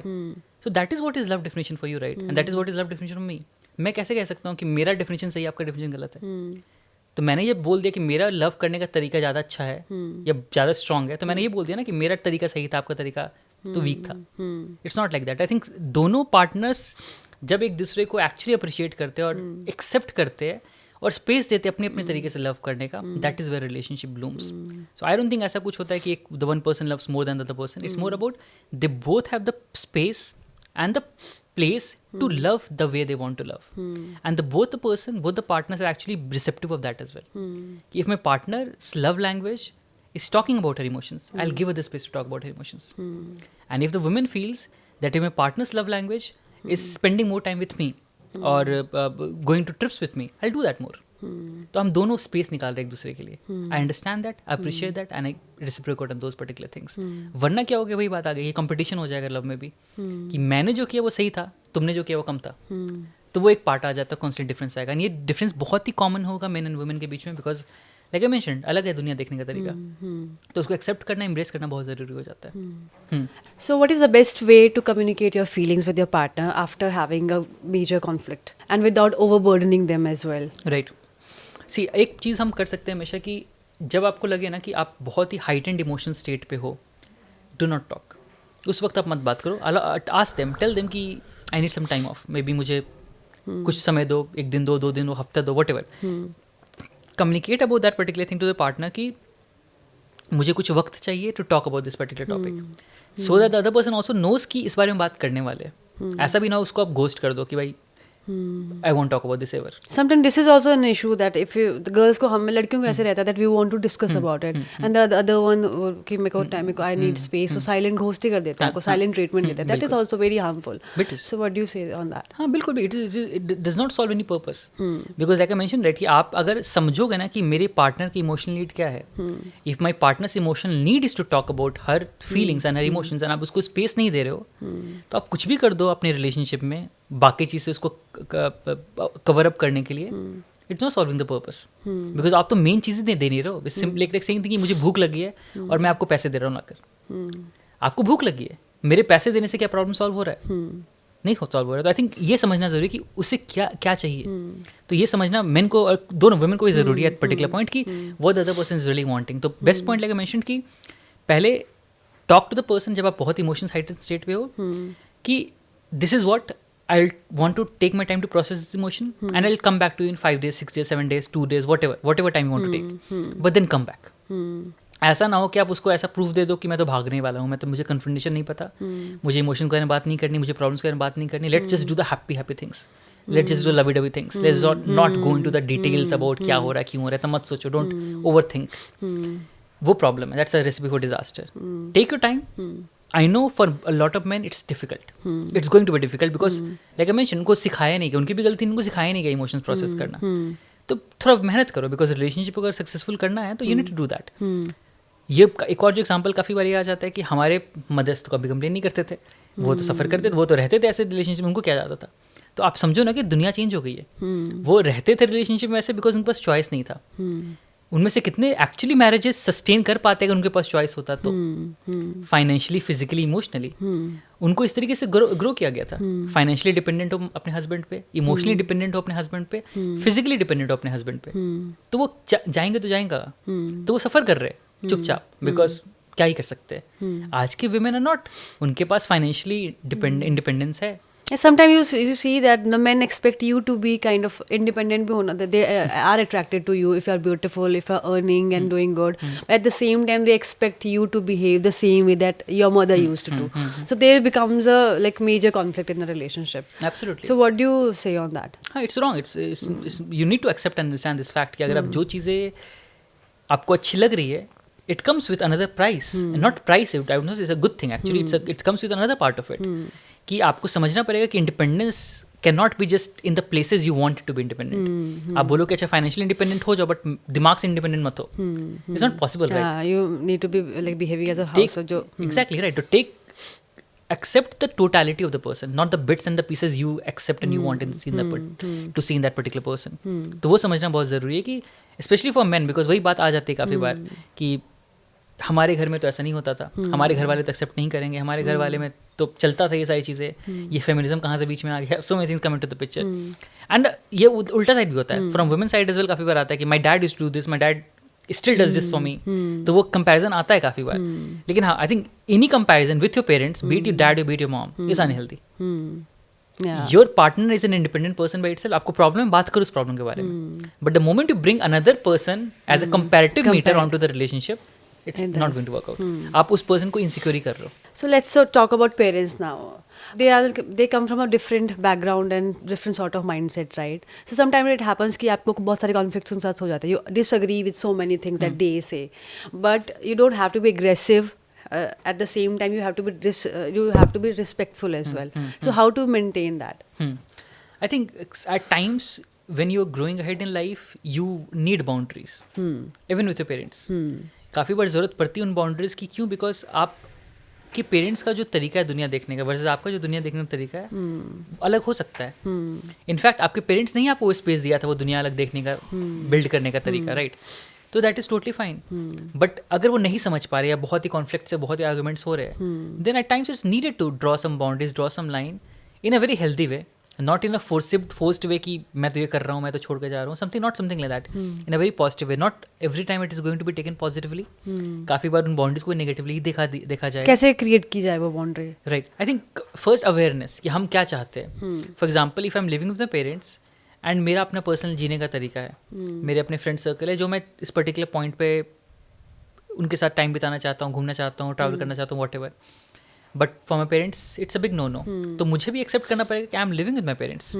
So that is what is love definition for you, right? And that is what is love definition for me. मैं कैसे कह सकता हूँ कि मेरा definition सही है, आपका definition गलत है? तो मैंने ये बोल दिया कि मेरा लव करने का तरीका ज़्यादा अच्छा है या ज़्यादा स्ट्रॉन्ग है, तो मैंने ये बोल दिया ना कि मेरा तरीका सही था, आपका तरीका तो वीक था. It's not like that. I think दोनों पार्टनर्स जब एक दूसरे को एक्चुअली अप्रिशिएट करते हैं और एक्सेप्ट करते हैं और स्पेस देते अपने अपने तरीके से लव करने का, that is where relationship blooms. So I don't think ऐसा कुछ होता है कि एक the one person loves more than the other person. It's more about they both have the space and the place to love the way they want to love, and both the partners are actually receptive of that as well. If my partner's love language is talking about her emotions, I'll give her the space to talk about her emotions. And if the woman feels that if my partner's love language is spending more time with me or going to trips with me, I'll do that more. तो हम दोनों space निकाल रहे हैं एक दूसरे के लिए. I understand that, I appreciate that and I reciprocate on those particular things. वरना क्या हो गया, वही बात आ गई, ये कंपटीशन हो जाएगा लव में भी कि मैंने जो किया वो सही था, तुमने जो किया वो कम था. तो वो एक पार्ट आ जाता है, कॉन्स्टेंट डिफरेंस आएगा. ये डिफरेंस बहुत ही कॉमन होगा मेन एंड वुमेन के बीच में, बिकॉज लाइक आई मेंशन्ड, अलग है दुनिया देखने का तरीका. तो उसको एक्सेप्ट करना, एम्ब्रेस करना बहुत ज़रूरी हो जाता है. So what is the best way to communicate your feelings with your partner after having a major conflict and without overburdening them as well? Right. सी एक चीज़ हम कर सकते हैं हमेशा कि जब आपको लगे ना कि आप बहुत ही हाइटेंड इमोशन स्टेट पे हो, डू नॉट टॉक. उस वक्त आप मत बात करो. आस्क देम, टेल देम कि I need some time off, maybe मुझे कुछ समय दो, एक दिन दो, 2 दिन दो, हफ्ता दो, whatever. Communicate about that particular thing to the partner कि मुझे कुछ वक्त चाहिए to talk about this particular topic, so that the other person also knows कि इस बारे में बात करने वाले. ऐसा भी ना उसको आप घोस्ट कर दो कि भाई I won't talk about this ever. Sometimes this is also an issue that if you, the girls को हम लड़कियों को ऐसे रहता है that we want to discuss about it, and the other one कि मेरे को time, I need space, so silent ghost ही कर देता है, को silent treatment देता है. That is also very harmful. So what do you say on that? हाँ बिल्कुल भी, it does not solve any purpose. Because like I mentioned, right, कि आप अगर समझोगे ना कि मेरे पार्टनर की इमोशनल नीड क्या है, if my partner's emotional need is to talk about her feelings and her emotions, and आप उसको स्पेस नहीं दे रहे हो, तो आप कुछ भी कर दो अपने रिलेशनशिप में बाकी चीज़ से उसको कवर अप करने के लिए, it's not solving the purpose. Because आप तो मेन चीज़ें दे नहीं रहे हो. सिंपली एक सेइंग थी कि मुझे भूख लगी है और मैं आपको पैसे दे रहा हूँ लाकर. आपको भूख लगी है, मेरे पैसे देने से क्या प्रॉब्लम सॉल्व हो रहा है? नहीं सॉल्व हो रहा है. तो आई थिंक ये समझना ज़रूरी है कि उसे क्या चाहिए. तो ये समझना मेन को और दोनों वुमेन को भी ज़रूरी है एट पर्टिकुलर पॉइंट कि what the other person is really wanting. तो best point like I mentioned कि पहले टॉक टू द पर्सन जब आप बहुत इमोशनल हाइटेड स्टेट पे हो कि this is what I'll want to take my time to process this emotion, and I'll come back to you in 5 days, 6 days, 7 days, 2 days, whatever time you want to take. But then come back. ऐसा ना हो कि आप उसको ऐसा proof दे दो कि मैं तो भागने वाला हूँ, मैं तो मुझे कन्फ्रंटेशन नहीं पता, मुझे इमोशन के बारे में बात नहीं करनी, मुझे प्रॉब्लम्स के बारे में बात नहीं करनी. Let's just do the happy things, let's just do lovey dovey things, let's not go into the details about क्या हो रहा है, क्यों हो रहा है. तो मत सोचो, डोंट ओवर थिंक. वो प्रॉब्लम है. That's a recipe for disaster. Take your time. I know for a lot of men it's difficult. It's going to be difficult because like I mentioned, उनको सिखाया नहीं गया, उनकी भी गलती, उनको सिखाया नहीं गया इमोशंस प्रोसेस करना. तो थोड़ा मेहनत करो, बिकॉज रिलेशनशिप अगर सक्सेसफुल करना है तो you need to do that. ये एक और जो एग्जांपल काफ़ी बार आ जाता है कि हमारे मदर्स तो कभी कंप्लेन नहीं करते थे, वो तो सफ़र करते थे, वो तो रहते थे ऐसे रिलेशनशिप में, उनको क्या जाता था. तो आप समझो ना कि दुनिया चेंज हो गई है. वो रहते थे रिलेशनशिप में ऐसे बिकॉज उनके पास चॉइस नहीं था. उनमें से कितने एक्चुअली मैरिजेस सस्टेन कर पाते अगर उनके पास चॉइस होता तो, फाइनेंशियली, फिजिकली, इमोशनली. उनको इस तरीके से ग्रो किया गया था. फाइनेंशियली डिपेंडेंट हो अपने हस्बैंड पे, इमोशनली डिपेंडेंट हो अपने हस्बैंड पे, फिजिकली डिपेंडेंट हो अपने हस्बैंड पे. तो वो जाएंगे तो जाएंगे, तो वो सफ़र कर रहे चुपचाप, बिकॉज क्या ही कर सकते हैं. आज के विमेन आर नॉट, उनके पास फाइनेंशियली इंडिपेंडेंस है. Sometimes you see that the men expect you to be kind of independent, that they are attracted to you if you are beautiful, if you are earning and doing good. But at the same time, they expect you to behave the same way that your mother used to do. So there becomes a like major conflict in the relationship. Absolutely. So what do you say on that? It's wrong. It's you need to accept and understand this fact कि अगर आप जो चीज़ें आपको अच्छी लग रही है, it comes with another price. Not price, I would not say it's a good thing actually. It comes with another part of it. कि आपको समझना पड़ेगा कि independence can not be just in the places you want to be independent. आप बोलो कि अच्छा financially independent हो जाओ बट दिमाग से इंडिपेंडेंट मत हो. It's not possible, right? You need to be like behaving as a house. जो Exactly right. To accept the totality of the person, not the bits and the pieces you accept and you want to see in that particular person. तो वो समझना बहुत ज़रूरी है कि especially for men, because वही बात आ जाती है काफ़ी बार कि हमारे घर में तो ऐसा नहीं होता था, हमारे घर वाले तो एक्सेप्ट नहीं करेंगे, हमारे घर वाले में तो चलता था ये सारी चीज़ें, ये फेमिनिज्म कहाँ से बीच में आ गया, so many things come into the picture. And ये उल्टा साइड भी होता है, from women side as well. काफ़ी बार आता है कि my dad used to do this, my dad still does this for me. तो वो कंपैरिजन आता है काफ़ी बार. लेकिन हाँ, I think any comparison with your parents, be it your dad or be it your mom, is unhealthy. Your partner is an independent person by itself. आपको problem है, बात करो उस प्रॉब्लम के बारे में. But the moment you bring another person as a comparative meter on to the relationship, it's not going to work out. आप उस पर्सन को इनसिक्योर कर रहे हो. So let's talk about parents now. They come from a different background and different sort of mindset, right? So sometimes it happens कि आपको बहुत सारे conflicts उनके साथ हो जाते हैं. You disagree with so many things that they say, but you don't have to be aggressive. At the same time, you have to be respectful as well. So how to maintain that? I think at times when you're growing ahead in life, you need boundaries, even with your parents. काफ़ी बार ज़रूरत पड़ती है उन boundaries की. क्यों? Because आपके parents का जो तरीका है दुनिया देखने का वर्सेस आपका जो दुनिया देखने का तरीका है अलग हो सकता है. इनफैक्ट आपके पेरेंट्स ने ही आपको स्पेस दिया था वो दुनिया अलग देखने का, बिल्ड करने का तरीका, राइट? तो that is totally fine. But अगर वो नहीं समझ पा रहे या बहुत ही कॉन्फ्लिक्ट से बहुत ही आर्गूमेंट्स हो रहे हैं, then at times it's needed to draw some boundaries, draw some line in a very healthy way, not in a forced way कि मैं तो ये कर रहा हूँ, मैं तो छोड़ के जा रहा हूँ. Something like that, in a very positive way. Not every time it is going to be taken positively. काफ़ी बार उन बाउंड्रीज को नेगेटिवली ही देखा जाए. कैसे क्रिएट की जाए वो boundary? Right. I think first awareness कि हम क्या चाहते हैं. For example, if I am living with my parents and मेरा अपना पर्सनल जीने का तरीका है, मेरे अपने फ्रेंड सर्कल है जो मैं इस पर्टिकुलर पॉइंट पे उनके साथ टाइम बिताना चाहता हूँ, घूमना चाहता हूँ, ट्रैवल करना चाहता हूँ, whatever. But for my parents it's a big no. तो मुझे भी एक्सेप्ट करना पड़ेगा कि I am living with my parents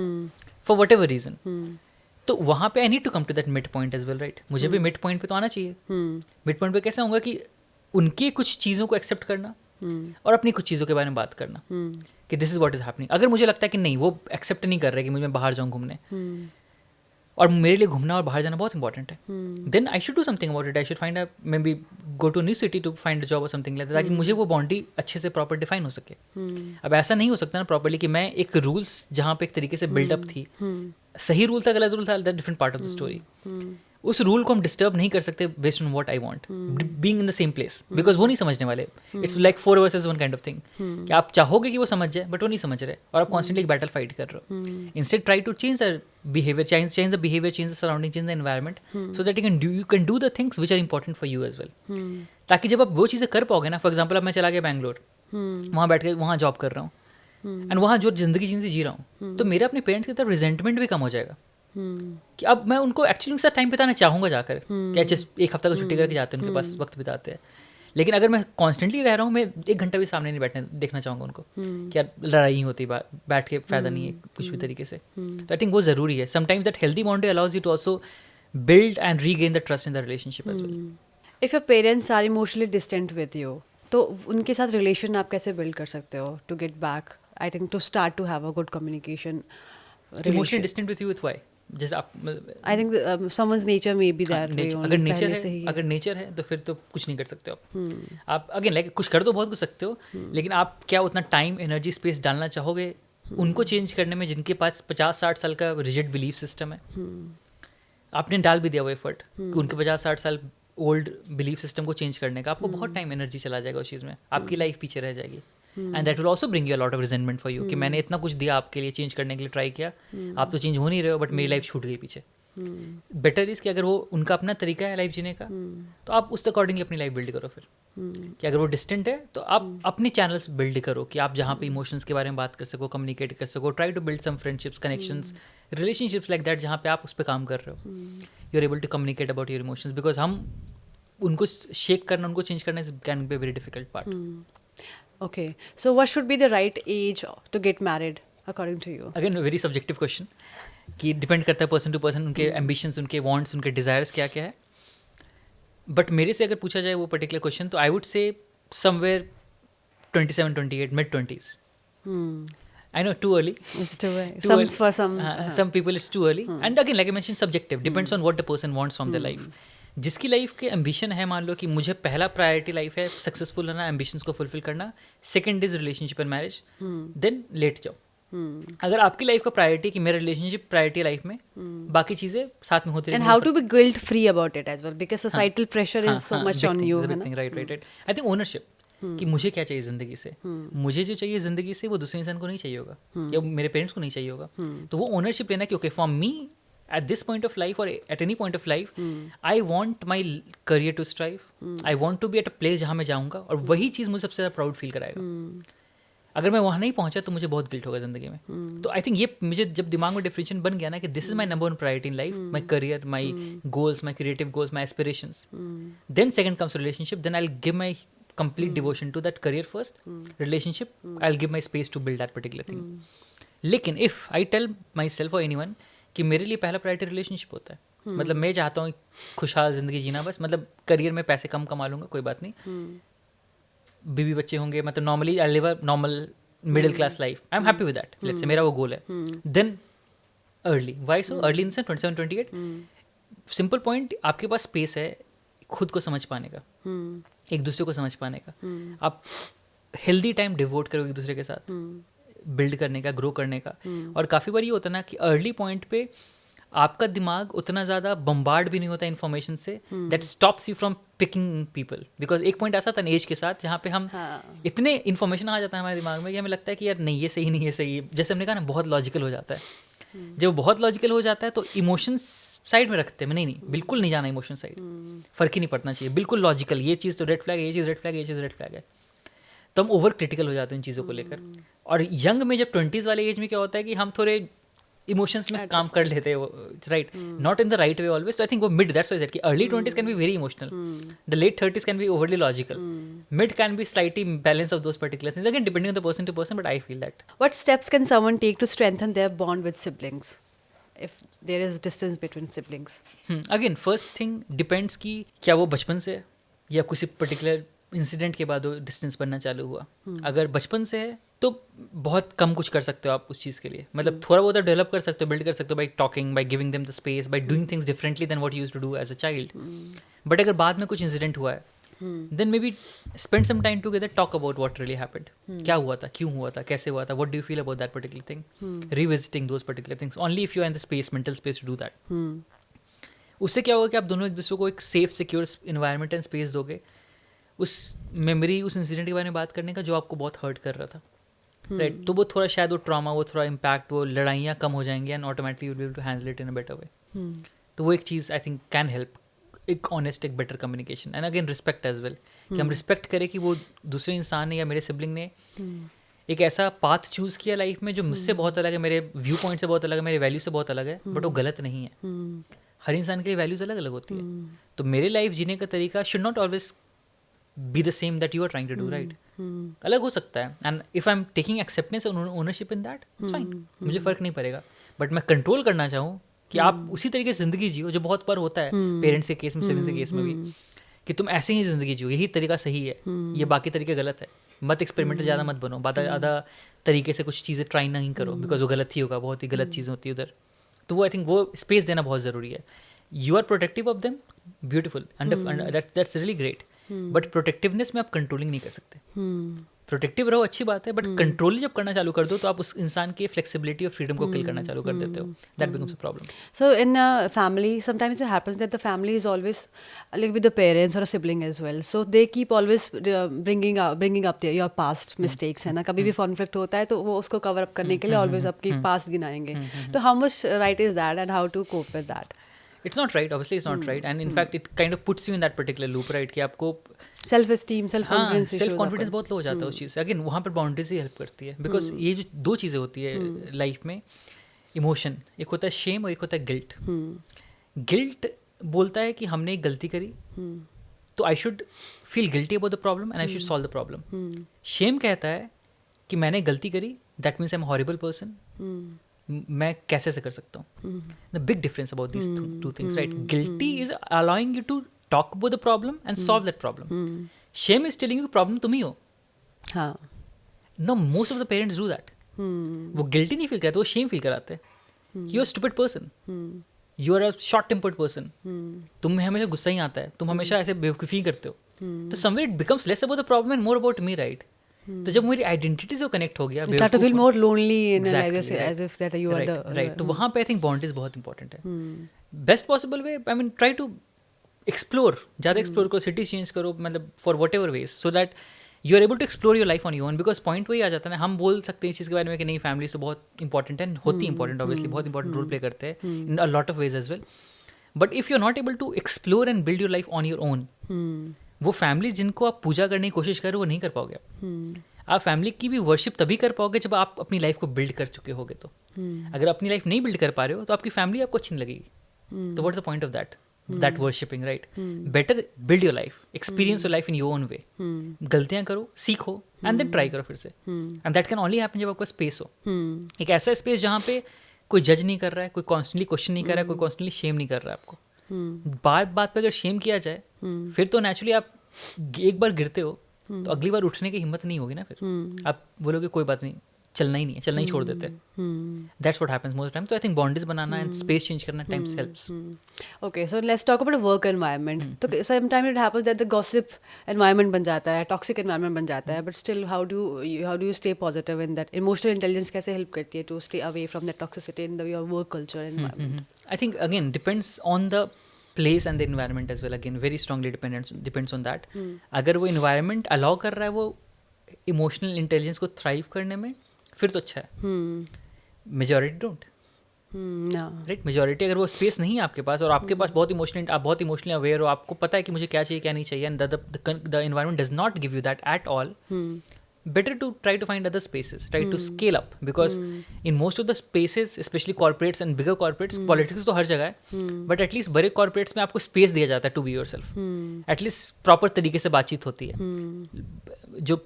for whatever reason. तो वहाँ पे I need to come to that mid point as well, right? मुझे भी मिड पॉइंट पे तो आना चाहिए. मिड पॉइंट पे कैसे होगा कि उनकी कुछ चीज़ों को एक्सेप्ट करना और अपनी कुछ चीज़ों के बारे में बात करना कि this is what is happening. अगर मुझे लगता है कि नहीं, वो एक्सेप्ट नहीं कर रहे कि मुझे बाहर जाऊँ घूमने, और मेरे लिए घूमना और बाहर जाना बहुत इंपॉर्टेंट है, then I should do something about it. I should find maybe go to new city to find a job और समथिंग लाइक दैट, ताकि मुझे वो बाउंड्री अच्छे से प्रॉपर डिफाइन हो सके. अब ऐसा नहीं हो सकता ना प्रॉपर्ली कि मैं एक रूल्स जहाँ पे एक तरीके से बिल्डअप थी, सही रूल था गलत रूल था, that different part of the story. उस रूल को हम डिस्टर्ब नहीं कर सकते based on what I want, being in the same place, because वो नहीं समझने वाले. It's like 4 versus 1 kind of thing कि आप चाहोगे कि वो समझ जाए बट वो नहीं समझ रहे और आप कॉन्स्टेंटली एक बैटल फाइट कर रहे हो. Instead try to change the behaviour, change the behaviour, change the surrounding, change the environment, so that you can do the things which are important for you as well. ताकि जब आप वो चीज़ें कर पाओगे ना, फॉर एग्जाम्पल अब मैं चला गया बैंगलोर, वहाँ बैठ के वहाँ जॉब कर रहा हूँ एंड वहाँ जो जिंदगी जी रहा हूँ, तो मेरे अपने पेरेंट्स की तरफ रिजेंटमेंट भी कम हो जाएगा. कि अब मैं उनको एक्चुअली उनके साथ टाइम बिताना चाहूँगा जाकर, क्या जस्ट एक हफ्ता का छुट्टी करके जाते हैं उनके पास, वक्त बिताते हैं. लेकिन अगर मैं कॉन्स्टेंटली रह रहा हूँ, मैं 1 घंटा भी सामने नहीं बैठने देखना चाहूँगा उनको, क्या लड़ाई होती बैठ के फ़ायदा नहीं है कुछ भी तरीके से. तो आई थिंक वो ज़रूरी है. Sometimes that healthy boundary allows you to also build and regain the trust in the relationship as well. If your parents are emotionally distant with you, तो उनके साथ रिलेशन आप कैसे बिल्ड कर सकते हो to get back, I think to start to have a good communication? Emotionally distant with you with why? जैसे आप, I think someone's nature may be that way. अगर नेचर है तो फिर तो कुछ नहीं कर सकते आप. अगेन लाइक कुछ कर तो बहुत कुछ सकते हो, लेकिन आप क्या उतना टाइम, एनर्जी, स्पेस डालना चाहोगे उनको चेंज करने में जिनके पास 50-60 साल का रिजिड बिलीफ सिस्टम है? आपने डाल भी दिया वो एफर्ट कि उनके 50-60 साल ओल्ड बिलीफ सिस्टम को चेंज करने का, आपको बहुत टाइम, एनर्जी चला जाएगा उस चीज़ में, आपकी लाइफ पीछे रह जाएगी. And that will also bring you a lot of resentment for you कि मैंने इतना कुछ दिया आपके लिए, चेंज करने के लिए ट्राई किया, आप तो चेंज हो नहीं रहे हो, बट मेरी लाइफ छूट गई पीछे. बेटर इज़ कि अगर वो उनका अपना तरीका है लाइफ जीने का, तो आप उस अकॉर्डिंगली अपनी लाइफ बिल्ड करो. फिर कि अगर वो डिस्टेंट है तो आप अपने चैनल्स बिल्ड करो कि आप जहाँ पे इमोशंस के बारे में बात कर सको, कम्युनिकेट कर सको. Try to build some friendships, connections, relationships like that जहाँ पे आप उस पर काम कर रहे हो. You are able to communicate about your emotions, because हम उनको शेक करना, उनको चेंज करना can be very difficult part. Okay, so what should be the right age to get married according to you? Again, a very subjective question कि depend करता है person to person, उनके ambitions, उनके wants, उनके desires क्या क्या है. But मेरे से अगर पूछा जाए वो पर्टिकुलर क्वेश्चन, तो I would say somewhere 27-28, mid 20s. I know, too early. It's too early. Too early. For some. Some people it's too early. And again, like I mentioned, subjective. Depends on what the person wants from their life. जिसकी life के ambition है, मान लो कि मुझे पहला priority life है successful होना, एम्बिशंस को फुलफिल करना, second is relationship and marriage, then late जाओ. अगर आपकी लाइफ का प्रायोरिटी कि मेरा रिलेशनशिप प्रायोरिटी लाइफ में, बाकी चीजें साथ में होती रहेंगी. And how to be guilt free about it as well, because societal pressure is so much on you. Right. I think ownership कि मुझे क्या चाहिए जिंदगी से, मुझे जो चाहिए जिंदगी से वो दूसरे इंसान को नहीं चाहिए होगा, या मेरे पेरेंट्स को नहीं चाहिए होगा. तो वो ओनरशिप लेना कि okay, for me at this point of life or at any point of life, I want my career to strive. I want to be at a place जहाँ मैं जाऊँगा, और वही चीज़ मुझे सबसे ज़्यादा प्राउड फील कराएगा. अगर मैं वहाँ नहीं पहुँचा तो मुझे बहुत गिल्ट होगा ज़िंदगी में. तो आई थिंक ये मुझे जब दिमाग में डिफरेंशिएशन बन गया ना कि this is my number one priority in life, my career, my goals, my creative goals, my aspirations, then second comes relationship, then I will give my complete devotion to that career first. Relationship, I'll give my space to build that particular thing. लेकिन if I tell myself or anyone कि मेरे लिए पहला priority relationship होता है, मतलब मैं चाहता हूँ खुशहाल जिंदगी जीना, बस मतलब करियर में पैसे कम कमा लूंगा कोई बात नहीं, बीवी बच्चे होंगे, मतलब normally I live a normal middle class life, I am happy with that, let's say मेरा वो गोल है. Then early, why so early in 27 28, simple point, आपके पास स्पेस है खुद को समझ पाने का, एक दूसरे को समझ पाने का. आप हेल्दी टाइम डिवोट करो एक दूसरे के साथ, बिल्ड करने का, ग्रो करने का. और काफ़ी बार ये होता है ना कि अर्ली पॉइंट पे आपका दिमाग उतना ज़्यादा बम्बार्ड भी नहीं होता इन्फॉर्मेशन से, that stops you from picking people. Because एक पॉइंट ऐसा था ना एज के साथ जहाँ पे हम इतने इन्फॉर्मेशन आ जाता है हमारे दिमाग में कि हमें लगता है कि यार नहीं ये सही, नहीं ये सही. जैसे हमने कहा ना, बहुत लॉजिकल हो जाता है. जब बहुत लॉजिकल हो जाता है तो इमोशंस साइड में रखते हैं. नहीं, बिल्कुल नहीं जाना इमोशन साइड, फर्क ही नहीं पड़ना चाहिए, बिल्कुल लॉजिकल, ये चीज़ तो रेड फ्लैग है, ये चीज़ रेड फ्लैग है, ये चीज़ रेड फ्लैग है. तो हम ओवर क्रिटिकल हो जाते हैं इन चीज़ों को लेकर. और यंग में जब 20s वाले एज में क्या होता है कि हम थोड़े इमोशंस में काम कर लेते हैं, right, not in the right way always. तो आई थिंक वो मिड, दैट्स व्हाई कि early 20s can be very emotional, the late 30s can be overly logical, mid can be slightly balance of those particular things, again depending on the person to person, but I feel that. What steps can someone take to strengthen their bond with siblings if there is distance between siblings? Again, first thing depends कि क्या वो बचपन से या किसी particular incident के बाद वो डिस्टेंस बनना चालू हुआ. अगर बचपन से है तो बहुत कम कुछ कर सकते हो आप उस चीज़ के लिए, मतलब थोड़ा बहुत डेवलप कर सकते हो, बिल्ड कर सकते हो by talking, by giving them the space, by doing things differently than what you used to do as a child. But अगर बाद में कुछ इंसिडेंट हुआ है, then maybe spend some time together, talk about what really happened. क्या हुआ था, क्यों हुआ था, कैसे हुआ था, what do you feel about that particular thing, revisiting those particular things, only if you are in the space, mental space to do that. उससे क्या होगा कि आप दोनों एक दूसरे को एक safe secure environment and space दोगे उस मेमोरी, उस इंसिडेंट के बारे में बात करने का जो आपको बहुत हर्ट कर रहा था, राइट. तो वो थोड़ा शायद वो ट्रॉमा, वो थोड़ा इम्पैक्ट, वो लड़ाइयाँ कम हो जाएंगी and automatically you will be able to handle it in a better way. तो वो एक चीज़ आई थिंक कैन हेल्प, एक ऑनेस्ट, एक better communication, and again respect as well, कि हम रिस्पेक्ट करें कि वो दूसरे इंसान ने या मेरे सिबलिंग ने एक ऐसा पाथ चूज़ किया लाइफ में जो मुझसे बहुत अलग है, मेरे व्यू पॉइंट से बहुत अलग है, मेरे वैल्यू से बहुत अलग है, बट वो गलत नहीं है. हर इंसान के वैल्यूज अलग अलग होती है. तो मेरे लाइफ जीने का तरीका should not always be the same that you are trying to do, right. अलग हो सकता है, and if I am taking acceptance and ownership in that, it's fine, मुझे फ़र्क नहीं पड़ेगा. बट मैं कंट्रोल करना चाहूँ कि आप उसी तरीके से ज़िंदगी जियो जो बहुत बार होता है पेरेंट्स के केस में, सिबलिंग्स के केस में भी, कि तुम ऐसे ही ज़िंदगी जियो, यही तरीका सही है, ये बाकी तरीके गलत है. मत एक्सपेरिमेंटल ज़्यादा मत बनो, ज़्यादा तरीके से कुछ चीज़ें ट्राई नहीं करो, बिकॉज वो गलत ही होगा, बहुत ही गलत चीज़ होती है उधर. तो वो आई थिंक वो स्पेस देना बहुत ज़रूरी है. You are protective of them, beautiful, that's really great, but protectiveness में आप कंट्रोलिंग नहीं कर सकते. प्रोटेक्टिव रहो, अच्छी बात है, बट कंट्रोल जब करना चालू कर दो तो आप उस इंसान की फ्लेक्सिबिलिटी और फ्रीडम को किल करना चालू कर देते हो. That becomes a problem. So in a family, sometimes it happens that the family is always like with the parents or a sibling as well. So they keep always bringing up your past mistakes, है ना. कभी भी conflict होता है तो वो उसको cover up करने के लिए always आपकी past गिनाएंगे. तो how much right is that and how to cope with that? It's not right, obviously it's not right, and in fact it kind of puts you in that particular loop, right, कि आपको self esteem, self confidence बहुत लो हो जाता है उस चीज़ से. Again वहाँ पर बाउंड्रीज ही हेल्प करती है, बिकॉज ये जो दो चीज़ें होती है लाइफ में, इमोशन, एक होता है शेम और एक होता है गिल्ट. गिल्ट बोलता है कि हमने एक गलती करी तो I should feel guilty about the problem and I should solve the problem. Shame कहता है कि मैंने गलती करी, that means I am horrible person, मैं कैसे से कर सकता हूँ. The big difference about these two things, right. Guilty is allowing you to talk about the problem and solve that problem. Shame is telling you problem तुम ही हो. हाँ. No, most of the parents do that. वो guilty नहीं feel कराते, वो shame feel कराते हैं। You are stupid person, you are a short tempered person, तुम्हें हमेशा गुस्सा ही आता है, तुम हमेशा ऐसे बेवकूफ़ी करते हो। तो somewhere it becomes less about the problem and more about me, right? तो जब मेरी आइडेंटिटी से कनेक्ट हो गया, you start to feel more lonely in a, like as if that you are the right. तो वहाँ पे आई थिंक बाउंड्रीज बहुत इंपॉर्टेंट है। Best possible way, I mean try to explore, ज़्यादा एक्सप्लोर करो, सिटीज चेंज करो, मतलब for whatever ways, so that you are able to explore your life on your own. Because point वही आ जाता है ना, हम बोल सकते हैं इस चीज़ के बारे में कि नहीं फैमिली तो बहुत इंपॉर्टेंट है, होती इंपॉर्टेंट ऑब्वियसली, बहुत इंपॉर्टेंट रोल प्ले करते हैं in a lot of ways as well, but if you are not able to explore and build your life on your own, वो फैमिली जिनको आप पूजा करने की कोशिश कर रहे हो वो नहीं कर पाओगे आप फैमिली की भी वर्शिप तभी कर पाओगे जब आप अपनी लाइफ को बिल्ड कर चुके होगे। तो अगर अपनी लाइफ नहीं बिल्ड कर पा रहे हो तो आपकी फैमिली आपको अच्छी नहीं लगेगी। तो what's the point of that worshipping, right? Better build your life, experience your life in your own way, गलतियां करो, सीखो एंड देन ट्राई करो फिर से, and that can only happen जब आपका स्पेस हो, एक ऐसा स्पेस जहाँ पे कोई जज नहीं कर रहा है, कोई कॉन्स्टेंटली क्वेश्चन नहीं कर रहा है, कोई कॉन्स्टेंटली शेम नहीं कर रहा है आपको। बात बात पे अगर शेम किया जाए फिर तो नेचुरली आप एक बार गिरते हो तो अगली बार उठने की हिम्मत नहीं होगी ना, फिर आप बोलोगे कोई बात नहीं, चलना ही नहीं है, चलना ही छोड़ देते हैं। That's what happens most time. तो आई थिंक बाउंड्रीज बनाना एंड स्पेस चेंज करना times helps. Okay, so let's talk about work environment. तो sometime it happens that the gossip environment बन जाता है, टॉक्सिक एनवायरनमेंट बन जाता है, but still how do you stay positive in that? Emotional intelligence कैसे help करती है to stay away from that toxicity in the your work culture environment? I think again depends on the place and the environment as well, again very strongly depends on that. अगर वो environment allow कर रहा है वो emotional intelligence को thrive करने में, फिर तो अच्छा है। Majority don't, right? मेजॉरिटी अगर वो स्पेस नहीं है आपके पास और आपके पास बहुत इमोशनली अवेयर हो, आपको पता है कि मुझे क्या चाहिए क्या नहीं चाहिए, and the environment does not give you that at all, better to try to find other spaces, try to scale up, because in most of the spaces, especially corporates and bigger corporates, politics तो हर जगह है, but at least बड़े corporates में आपको space दिया जाता है to be yourself, at least proper तरीके से बातचीत होती है। जो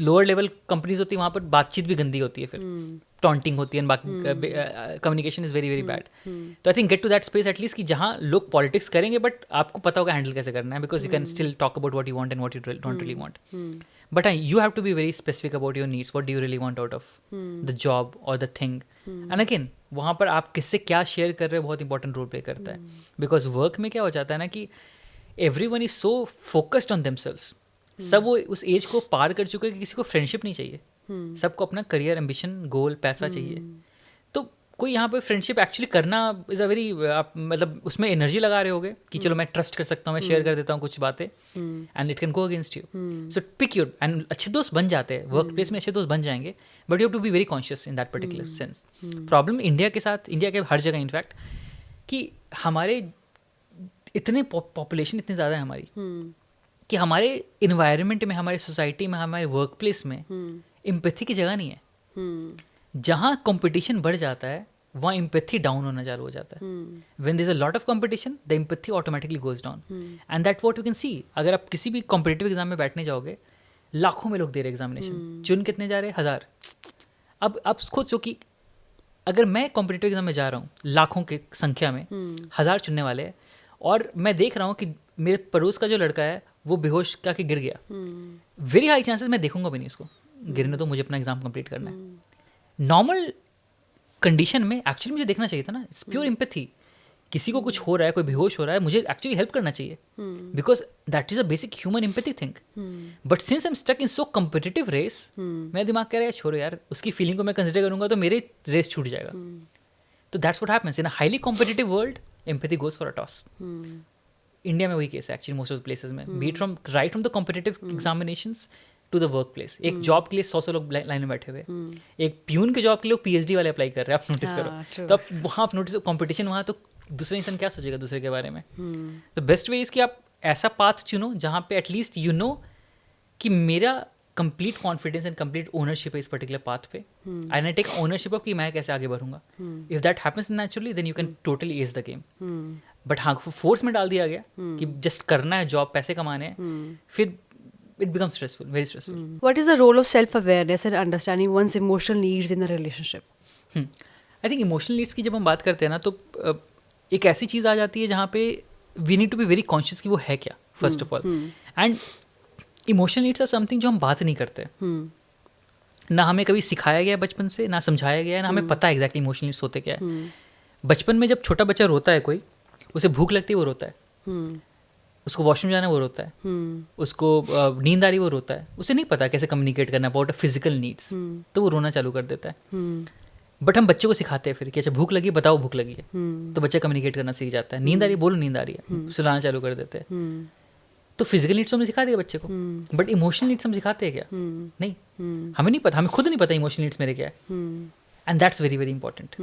lower level companies होती है वहाँ पर बातचीत भी गंदी होती है, फिर टॉन्टिंग होती है, communication is very very bad. तो I think get to that space at least कि जहाँ लोग पॉलिटिक्स करेंगे बट आपको पता होगा हैंडल कैसे करना है, because you can still talk about what you want and what you don't really want, but you have to be very specific about your needs, what do you really want out of the job और the thing. And again वहाँ पर आप किससे क्या share कर रहे हो बहुत इंपॉर्टेंट रोल प्ले करता है, बिकॉज वर्क में क्या हो जाता है ना कि everyone is so focused on themselves, सब वो उस एज को पार कर चुके हैं कि किसी को फ्रेंडशिप नहीं चाहिए, सबको अपना करियर एम्बिशन गोल पैसा चाहिए। तो कोई यहाँ पे फ्रेंडशिप एक्चुअली करना इज़ अ वेरी, आप मतलब उसमें एनर्जी लगा रहे होगे कि चलो मैं ट्रस्ट कर सकता हूँ, मैं शेयर कर देता हूँ कुछ बातें, and it can go against you. So pick your, and अच्छे दोस्त बन जाते हैं वर्क प्लेस में, अच्छे दोस्त बन जाएंगे, but you have to be very conscious in that particular sense. Problem India के साथ, इंडिया के हर जगह इनफैक्ट, कि हमारे इतने पॉपुलेशन इतनी ज़्यादा है हमारी कि हमारे इन्वायरमेंट में, हमारे सोसाइटी में, हमारे वर्क प्लेस में एम्पैथी की जगह नहीं है। जहाँ कंपटीशन बढ़ जाता है वहाँ एम्पैथी डाउन होना चालू हो जाता है। When there is a lot of competition the empathy automatically goes down, and that what you can see. अगर आप किसी भी कॉम्पिटिटिव एग्जाम में बैठने जाओगे, लाखों में लोग दे रहे एग्जामिनेशन, चुन कितने जा रहे? 1000। अब आप खुद सोचो कि अगर मैं कॉम्पिटिटिव एग्जाम में जा रहा हूँ लाखों की संख्या में, 1000 चुनने वाले हैं, और मैं देख रहा हूँ कि मेरे पड़ोस का जो लड़का है वो बेहोश क्या के गिर गया, वेरी हाई चांसेस मैं देखूंगा भी नहीं उसको, गिरने तो मुझे अपना एग्जाम कंप्लीट करना है। नॉर्मल कंडीशन में एक्चुअली मुझे देखना चाहिए था ना, इट्स प्योर एम्पैथी। किसी को कुछ हो रहा है, कोई बेहोश हो रहा है, मुझे एक्चुअली हेल्प करना चाहिए, because that is a basic human empathy thing. But since I am stuck in so competitive race, मेरा दिमाग कह रहा है छोड़ो यार, उसकी फीलिंग को मैं कंसिडर करूंगा तो मेरे रेस छूट जाएगा। तो that's what happens in a highly competitive world, empathy goes for a toss. India में वही केस है actually most of the places में, beat from right from the competitive examinations to the work place. एक job के लिए 100 लोग line में बैठे हुए, एक प्यून के जॉब के लिए PhD वाले अप्लाई कर रहे हैं, आप नोटिस करो। तो अब वहाँ आप नोटिस कॉम्पिटिशन वहाँ, तो दूसरा इंसान क्या सोचेगा दूसरे के बारे में। तो बेस्ट वे इसकी आप ऐसा पाथ चुनो जहाँ पे एटलीस्ट यू नो कि मेरा complete confidence and complete ownership है इस पर्टिकुलर पाथ पे, and I take ownership of कि मैं कैसे आगे बढ़ूंगा। If that happens naturally then you can totally ace the game. But हाँ, फोर्स में डाल दिया गया कि जस्ट करना है जॉब, पैसे कमाने हैं, फिर it becomes stressful, very stressful. What is the role of self-awareness and understanding one's emotional needs in a relationship? I think emotional needs की जब हम बात करते हैं ना, तो एक ऐसी चीज़ आ जाती है जहाँ पे we need to be very conscious कि वो है क्या, first of all. And emotional needs are something जो हम बात नहीं करते, ना हमें कभी सिखाया गया बचपन से, ना समझाया गया है, ना हमें पता है एग्जैक्टली इमोशनल नीड्स होते क्या है। बचपन में जब छोटा बच्चा रोता है, कोई उसे भूख लगती है वो रोता है, उसको वॉशरूम जाना वो रोता है, उसको नींद आ रही वो रोता है, उसे नहीं पता कैसे कम्युनिकेट करना अबाउट फिजिकल नीड्स, तो वो रोना चालू कर देता है। बट हम बच्चों को सिखाते हैं फिर कि अच्छा भूख लगी, बताओ भूख लगी है, तो बच्चा कम्युनिकेट करना सीख जाता है। नींद आ रही है, बोलो नींद आ रही है, सुलाना चालू कर देते हैं। तो फिजिकल नीड्स हमने सिखा दिया बच्चे को, बट इमोशनल नीड्स हम सिखाते हैं क्या? नहीं, हमें नहीं पता, हमें खुद नहीं पता इमोशनल नीड्स मेरे क्या है। And that's very very important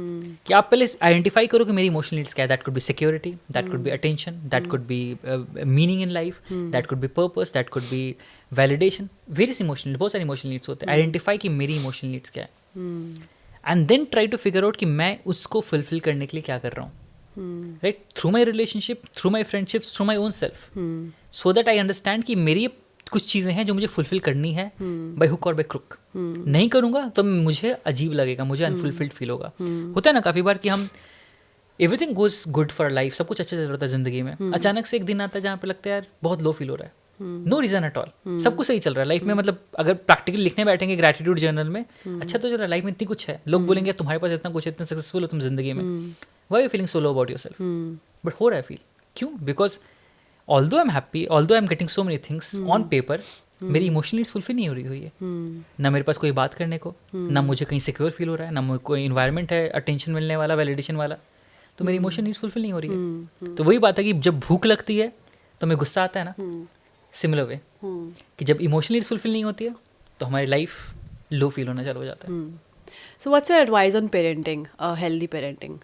कि आप पहले आइडेंटिफाई करो कि मेरी इमोशनल नीड्स क्या है। That could be security, that could be attention, that could be meaning in life, that could be purpose, that could be validation, various emotional, बहुत सारे इमोशनल नीड्स होते हैं। आइडेंटिफाई कि मेरी इमोशनल नीड्स क्या है, and then try to figure out कि मैं उसको फुलफिल करने के लिए क्या कर रहा हूँ, right, through my relationship, through my friendships, through my own self, so that I understand कि मेरी कुछ चीज़ें हैं जो मुझे फुलफिल करनी है बाई हुक और बाई क्रुक। नहीं करूँगा तो मुझे अजीब लगेगा, मुझे अनफुलफिल्ड फील होगा। होता है ना काफ़ी बार कि हम everything goes good for life, सब कुछ अच्छा चल रहा था ज़िंदगी में, अचानक से एक दिन आता है जहाँ पे लगता है यार बहुत लो फील हो रहा है, नो रीज़न एट ऑल, सब कुछ सही चल रहा है लाइफ में। मतलब अगर प्रैक्टिकली लिखने बैठेंगे ग्रैटिट्यूड जर्नल में, अच्छा तो चल रहा है, लाइफ में इतनी कुछ है, लोग बोलेंगे तुम्हारे पास इतना कुछ है, इतना सक्सेसफुल हो तुम जिंदगी में, why you feeling so low about yourself? But हो रहा है फील, क्यों? Because although I am happy, although I am getting so many things on paper, मेरी इमोशनल नीड्स फुलफिल नहीं हो रही हुई है। ना मेरे पास कोई बात करने को, ना मुझे कहीं सिक्योर फील हो रहा है, ना मुझे कोई इन्वायरमेंट है अटेंशन मिलने वाला, वैलिडेशन वाला, तो मेरी इमोशनल नीड्स फुलफिल नहीं हो रही है। तो वही बात है कि जब भूख लगती है तो हमें गुस्सा आता है ना, सिमिलर वे कि जब इमोशनल नीड्स फुलफिल नहीं होती है तो हमारी लाइफ लो फील होना चालू हो जाता है। So what's your advice on parenting, healthy parenting?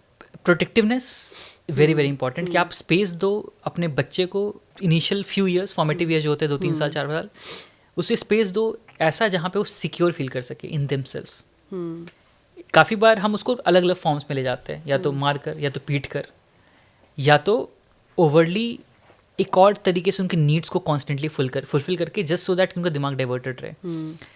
Protectiveness very very important, कि आप स्पेस दो अपने बच्चे को, initial few years, formative years जो होते हैं 2-3 साल 4 साल, उसे स्पेस दो ऐसा जहाँ पे वो सिक्योर फील कर सके इन देमसेल्व्स। काफ़ी बार हम उसको अलग अलग फॉर्म्स में ले जाते हैं, या तो मार कर, या तो पीट कर, या तो ओवरली एक और तरीके से उनके नीड्स को कॉन्स्टेंटली फुलफिल करके, जस्ट सो दैट उनका दिमाग डाइवर्टेड रहे।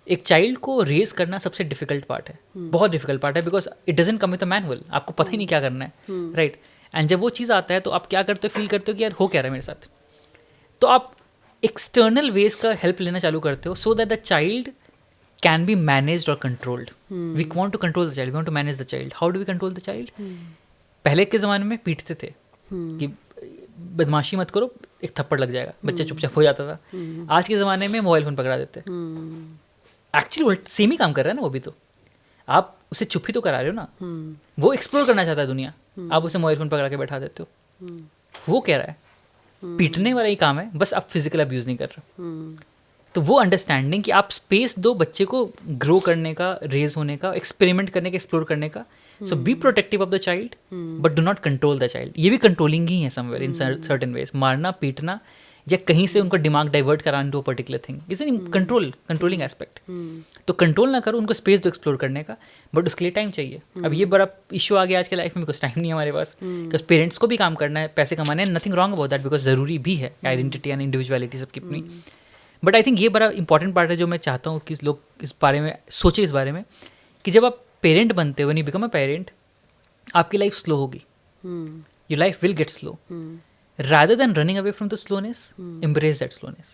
एक चाइल्ड को रेज करना सबसे डिफिकल्ट पार्ट है, बहुत डिफिकल्ट पार्ट है, because it doesn't come with a manual, आपको पता ही नहीं क्या करना है, राइट। एंड जब वो चीज़ आता है तो आप क्या करते हो, फील करते हो कि यार हो क्या रहा है मेरे साथ, तो आप एक्सटर्नल वेज का हेल्प लेना चालू करते हो, so that the child can be managed और controlled. We want to control the child, we want to manage the child. How do we control the child? पहले के ज़माने में पीटते थे कि बदमाशी मत करो, एक थप्पड़ लग जाएगा, बच्चा चुपचाप हो जाता था। आज के ज़माने में मोबाइल फ़ोन पकड़ा देते, एक्चुअली सेम ही काम कर रहा है ना वो भी, तो आप उसे चुप ही तो करा रहे हो ना, वो एक्सप्लोर करना चाहता है दुनिया, आप उसे मोबाइल फ़ोन पकड़ा के बैठा देते हो, वो कह रहा है पीटने वाला ही काम है, बस आप फिजिकल अब्यूज़ नहीं कर रहे। तो वो अंडरस्टैंडिंग कि आप स्पेस दो बच्चे को ग्रो करने का, रेज होने का, एक्सपेरिमेंट करने का, एक्सप्लोर करने का। So be protective of the child but do not control the child. ये भी कंट्रोलिंग ही है समवेयर इन सर्टेन वेज, मारना, पीटना, या कहीं से उनका दिमाग डाइवर्ट कराना to a particular thing is an controlling aspect. तो कंट्रोल ना करो, उनको स्पेस दो एक्सप्लोर करने का, बट उसके लिए टाइम चाहिए। अब ये बड़ा इशू आ गया आज के लाइफ में, कुछ टाइम नहीं है हमारे पास, बिकॉज पेरेंट्स को भी काम करना है, पैसे कमाने हैं, nothing wrong about that, because ज़रूरी भी है, आइडेंटिटी एंड इंडिविजुअलिटी सबकी अपनी। बट आई थिंक ये बड़ा इंपॉर्टेंट पार्ट है जो मैं चाहता हूँ कि लोग इस बारे में सोचे, इस बारे में कि जब आप पेरेंट बनते हो, when you become a parent, आपकी लाइफ स्लो होगी, your life will get slow. Rather than running away from the slowness, embrace that slowness.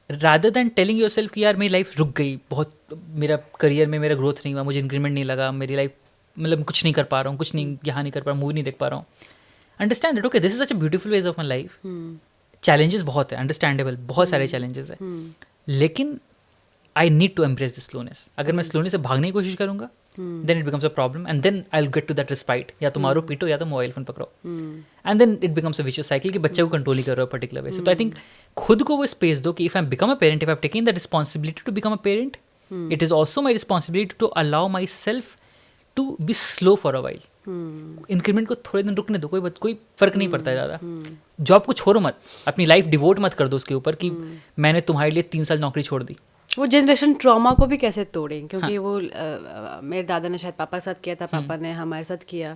Rather than telling yourself कि यार मेरी लाइफ रुक गई, बहुत मेरा करियर में मेरा ग्रोथ नहीं हुआ, मुझे इंक्रीमेंट नहीं लगा, मेरी लाइफ मतलब कुछ नहीं कर पा रहा हूँ, कुछ नहीं यहाँ नहीं कर पा रहा हूँ, मूवी नहीं देख पा रहा हूँ। Understand that, okay this is such a beautiful ways of my life. Challenges बहुत है, अंडरस्टैंडेबल, बहुत सारे चैलेंजेस है, लेकिन I need to embrace this slowness. अगर मैं स्लोनेस से भागने की कोशिश करूँगा, then it becomes a problem, and then I'll get to that respite, या तो मारो पीटो या तो मोबाइल फोन पकड़ो, and then it becomes a vicious cycle कि बच्चे को कंट्रोल ही कर रहे हो पर्टिकुलर वे से। तो आई थिंक खुद को वो स्पेस दो कि if I become a parent, if I've taken the responsibility to become a parent, it is also my responsibility to allow myself to be slow for a while. Increment को थोड़े दिन रुकने दो, कोई फर्क नहीं पड़ता है ज़्यादा। जॉब को छोड़ो मत, अपनी लाइफ डिवोट मत कर दो उसके ऊपर कि मैंने तुम्हारे लिए 3 साल नौकरी छोड़ दी। वो जनरेशन ट्रॉमा को भी कैसे तोड़ें, क्योंकि वो मेरे दादा ने शायद पापा के साथ किया था, पापा ने हमारे साथ किया।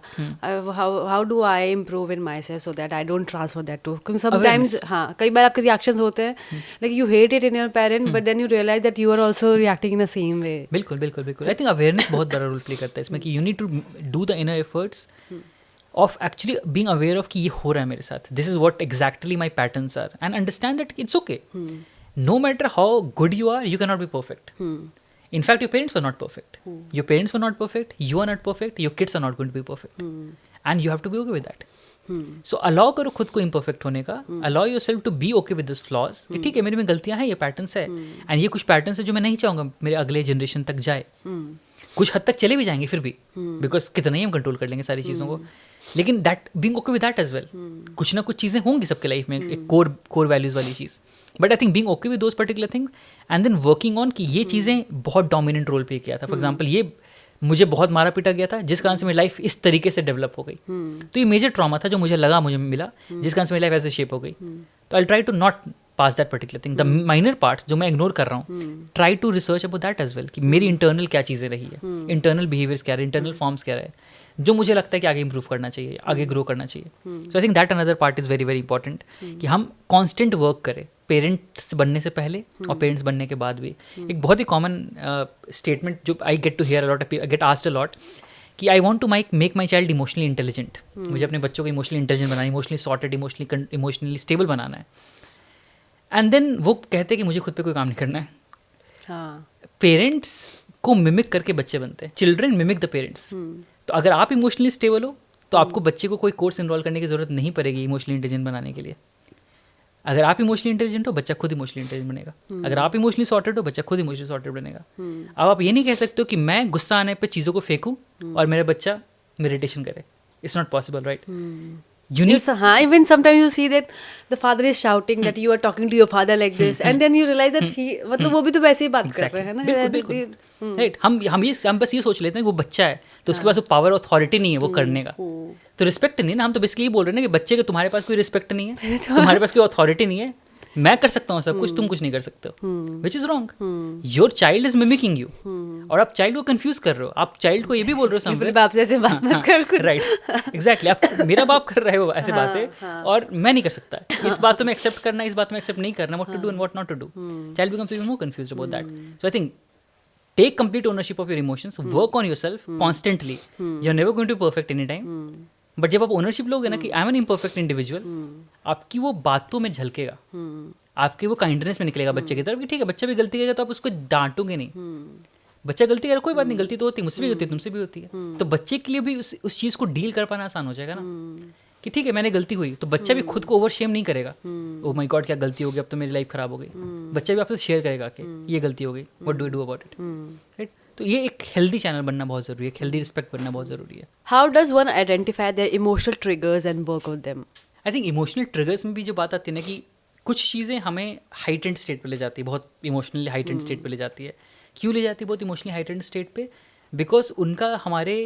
How do I improve in myself so that I don't transfer that to, क्योंकि समटाइम्स हाँ कई बार आपके रिएक्शंस होते हैं like you hate it in your parent, but then you realize that you are also reacting in the same way. बिल्कुल बिल्कुल बिल्कुल। आई थिंक अवेयरनेस बहुत बड़ा रोल प्ले करता है इसमें, कि you need to do the inner efforts of actually being aware of कि ये हो रहा है मेरे साथ, this is what exactly my patterns are, and understand that it's okay. No matter how good you are, you cannot be perfect. In fact, your parents were not perfect. Your parents were not perfect. You are not perfect. Your kids are not going to be perfect. And you have to be okay with that. So allow करो खुद को imperfect होने का. Allow yourself to be okay with this flaws. कि ठीक है, मेरे में गलतियां हैं, ये patterns है. And ये कुछ patterns है जो मैं नहीं चाहूँगा मेरे अगले generation तक जाए. कुछ हद तक चले भी जाएंगे फिर भी, बिकॉज कितना ही हम कंट्रोल कर लेंगे सारी चीज़ों को. लेकिन that being okay with that as well. कुछ ना कुछ चीज़ें होंगी सबके लाइफ में, एक कोर वैल्यूज़ वाली चीज़. But I think being okay with those particular things and then working on कि ये चीज़ें बहुत डोमिनेंट रोल प्ले किया था. फॉर एग्जाम्पल, ये मुझे बहुत मारा पीटा गया था जिस कारण से मेरी लाइफ इस तरीके से डेवलप हो गई. तो ये मेजर ट्रॉमा था जो मुझे लगा मुझे मिला, जिस कारण से मेरी लाइफ ऐसे शेप हो गई. तो I try to not pass that particular thing. The minor parts जो मैं इग्नोर कर रहा हूँ, try to research about that as well कि मेरी इंटरनल क्या चीज़ें रही है, इंटरनल बिहेवियर्स क्या रहे, इंटरनल फॉर्म्स क्या रहे, जो मुझे लगता है कि आगे इंप्रूव करना चाहिए, आगे ग्रो करना चाहिए. So I think that another part is very very important कि हम कॉन्स्टेंट वर्क करें पेरेंट्स बनने से पहले और पेरेंट्स बनने के बाद भी. एक बहुत ही कॉमन स्टेटमेंट जो I get to hear a lot, I get asked a lot कि I want to make my child emotionally intelligent. मुझे अपने बच्चों को इमोशनली इंटेलिजेंट बनाना, इमोशनली सॉर्टेड, इमोशनली स्टेबल बनाना है. एंड देन वो कहते हैं कि मुझे खुद पे कोई काम नहीं करना है. पेरेंट्स को मिमिक करके बच्चे बनते हैं. Children mimic the parents. तो अगर आप इमोशनली स्टेबल हो तो आपको बच्चे को कोई कोर्स इन्वॉल्व करने की जरूरत नहीं पड़ेगी इमोशनली इंटेलिजेंट बनाने के लिए. अगर आप इमोशनली इंटेलिजेंट हो, बच्चा खुद इमोशनली इंटेलिजेंट बनेगा. अगर आप इमोशनली सॉर्टेड हो, बच्चा खुद इमोशनली सॉर्टेड बनेगा. अब आप ये नहीं कह सकते हो कि मैं गुस्सा आने पे चीज़ों को फेंकूं और मेरा बच्चा मेडिटेशन करे. It's not possible, right? Even sometimes you see that the father is shouting that you are talking to your father like this, and then you realize that he, मतलब वो भी तो वैसे ही बात कर रहे हैं ना. राइट. हम बस ये सोच लेते हैं कि वो बच्चा है तो उसके पास वो पावर अथॉरिटी नहीं है वो करने का, तो रिस्पेक्ट नहीं है ना. हम तो बेसिकली ये बोल रहे हैं ना कि बच्चे के तुम्हारे पास कोई रिस्पेक्ट नहीं है, तुम्हारे पास कोई अथॉरिटी नहीं है. मैं कर सकता हूँ सब कुछ, तुम कुछ नहीं कर सकते हो, which is wrong. Your child is mimicking you. और आप चाइल्ड को कंफ्यूज कर रहे हो. आप चाइल्ड को ये भी बोल रहे हो बाप जैसे बात मत कर. Right, exactly. आप मेरा बाप कर रहे हो ऐसे बातें और मैं नहीं कर सकता. इस बात में एक्सेप्ट करना, इस बात में एक्सेप्ट नहीं करना, what to do and what not to do. Child becomes even more confused about that. So I think take complete ownership of your emotions, work on yourself constantly. You're never going to be perfect anytime. But जब आप ownership लोगे ना कि I M N imperfect individual, आपकी वो बातों में झलकेगा, आपकी वो काइंडनेस में निकलेगा बच्चे की तरफ कि ठीक है बच्चा भी गलती करेगा तो आप उसको डांटोगे नहीं. बच्चा गलती करे कोई बात नहीं, गलती तो होती है, मुझसे भी होती है, तुमसे भी होती है. तो बच्चे के लिए भी उस चीज़ को डील कर पाना आसान हो जाएगा ना कि ठीक है मैंने गलती हुई. तो बच्चा भी खुद को ओवर शेम नहीं करेगा. ओ माय गॉड क्या गलती हो गई, अब तो मेरी लाइफ खराब हो गई. बच्चा भी आपसे शेयर करेगा कि ये गलती हो गई, what do you do about it, right. तो ये एक हेल्दी चैनल बनना बहुत ज़रूरी है, एक हेल्दी रिस्पेक्ट बनना बहुत ज़रूरी है. How does one identify there emotional triggers and work on them? I think emotional triggers में भी जो बात आती है ना कि कुछ चीज़ें हमें हाइटेंड स्टेट पे ले जाती है, बहुत इमोशनली हाइटेंड स्टेट पे ले जाती है. क्यों ले जाती है बहुत इमोशनली हाइटेंड स्टेट पे? बिकॉज उनका हमारे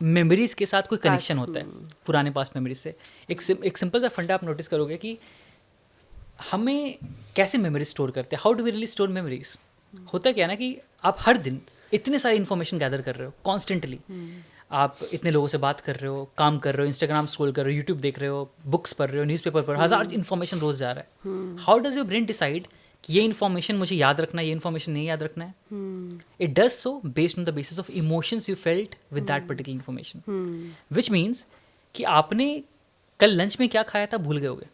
मेमोरीज के साथ कोई कनेक्शन होता है, पुराने पास्ट मेमोरीज से. एक सिंपल सा फंडा आप नोटिस करोगे कि हमें कैसे मेमोरीज स्टोर करते हैं. How do we really store memories? होता क्या है ना कि आप हर दिन इतने सारी इन्फॉर्मेशन गैदर कर रहे हो कॉन्स्टेंटली. आप इतने लोगों से बात कर रहे हो, काम कर रहे हो, इंस्टाग्राम स्क्रॉल कर रहे हो, यूट्यूब देख रहे हो, बुक्स पढ़ रहे हो, न्यूज़पेपर पढ़ रहे हो, हज़ार इन्फॉर्मेशन रोज जा रहा है. How does your brain decide कि ये इन्फॉर्मेशन मुझे याद रखना है, ये इन्फॉर्मेशन नहीं याद रखना है? It does so based on the basis of emotions you felt with that particular information, which means कि आपने कल लंच में क्या खाया था भूल गए होगे,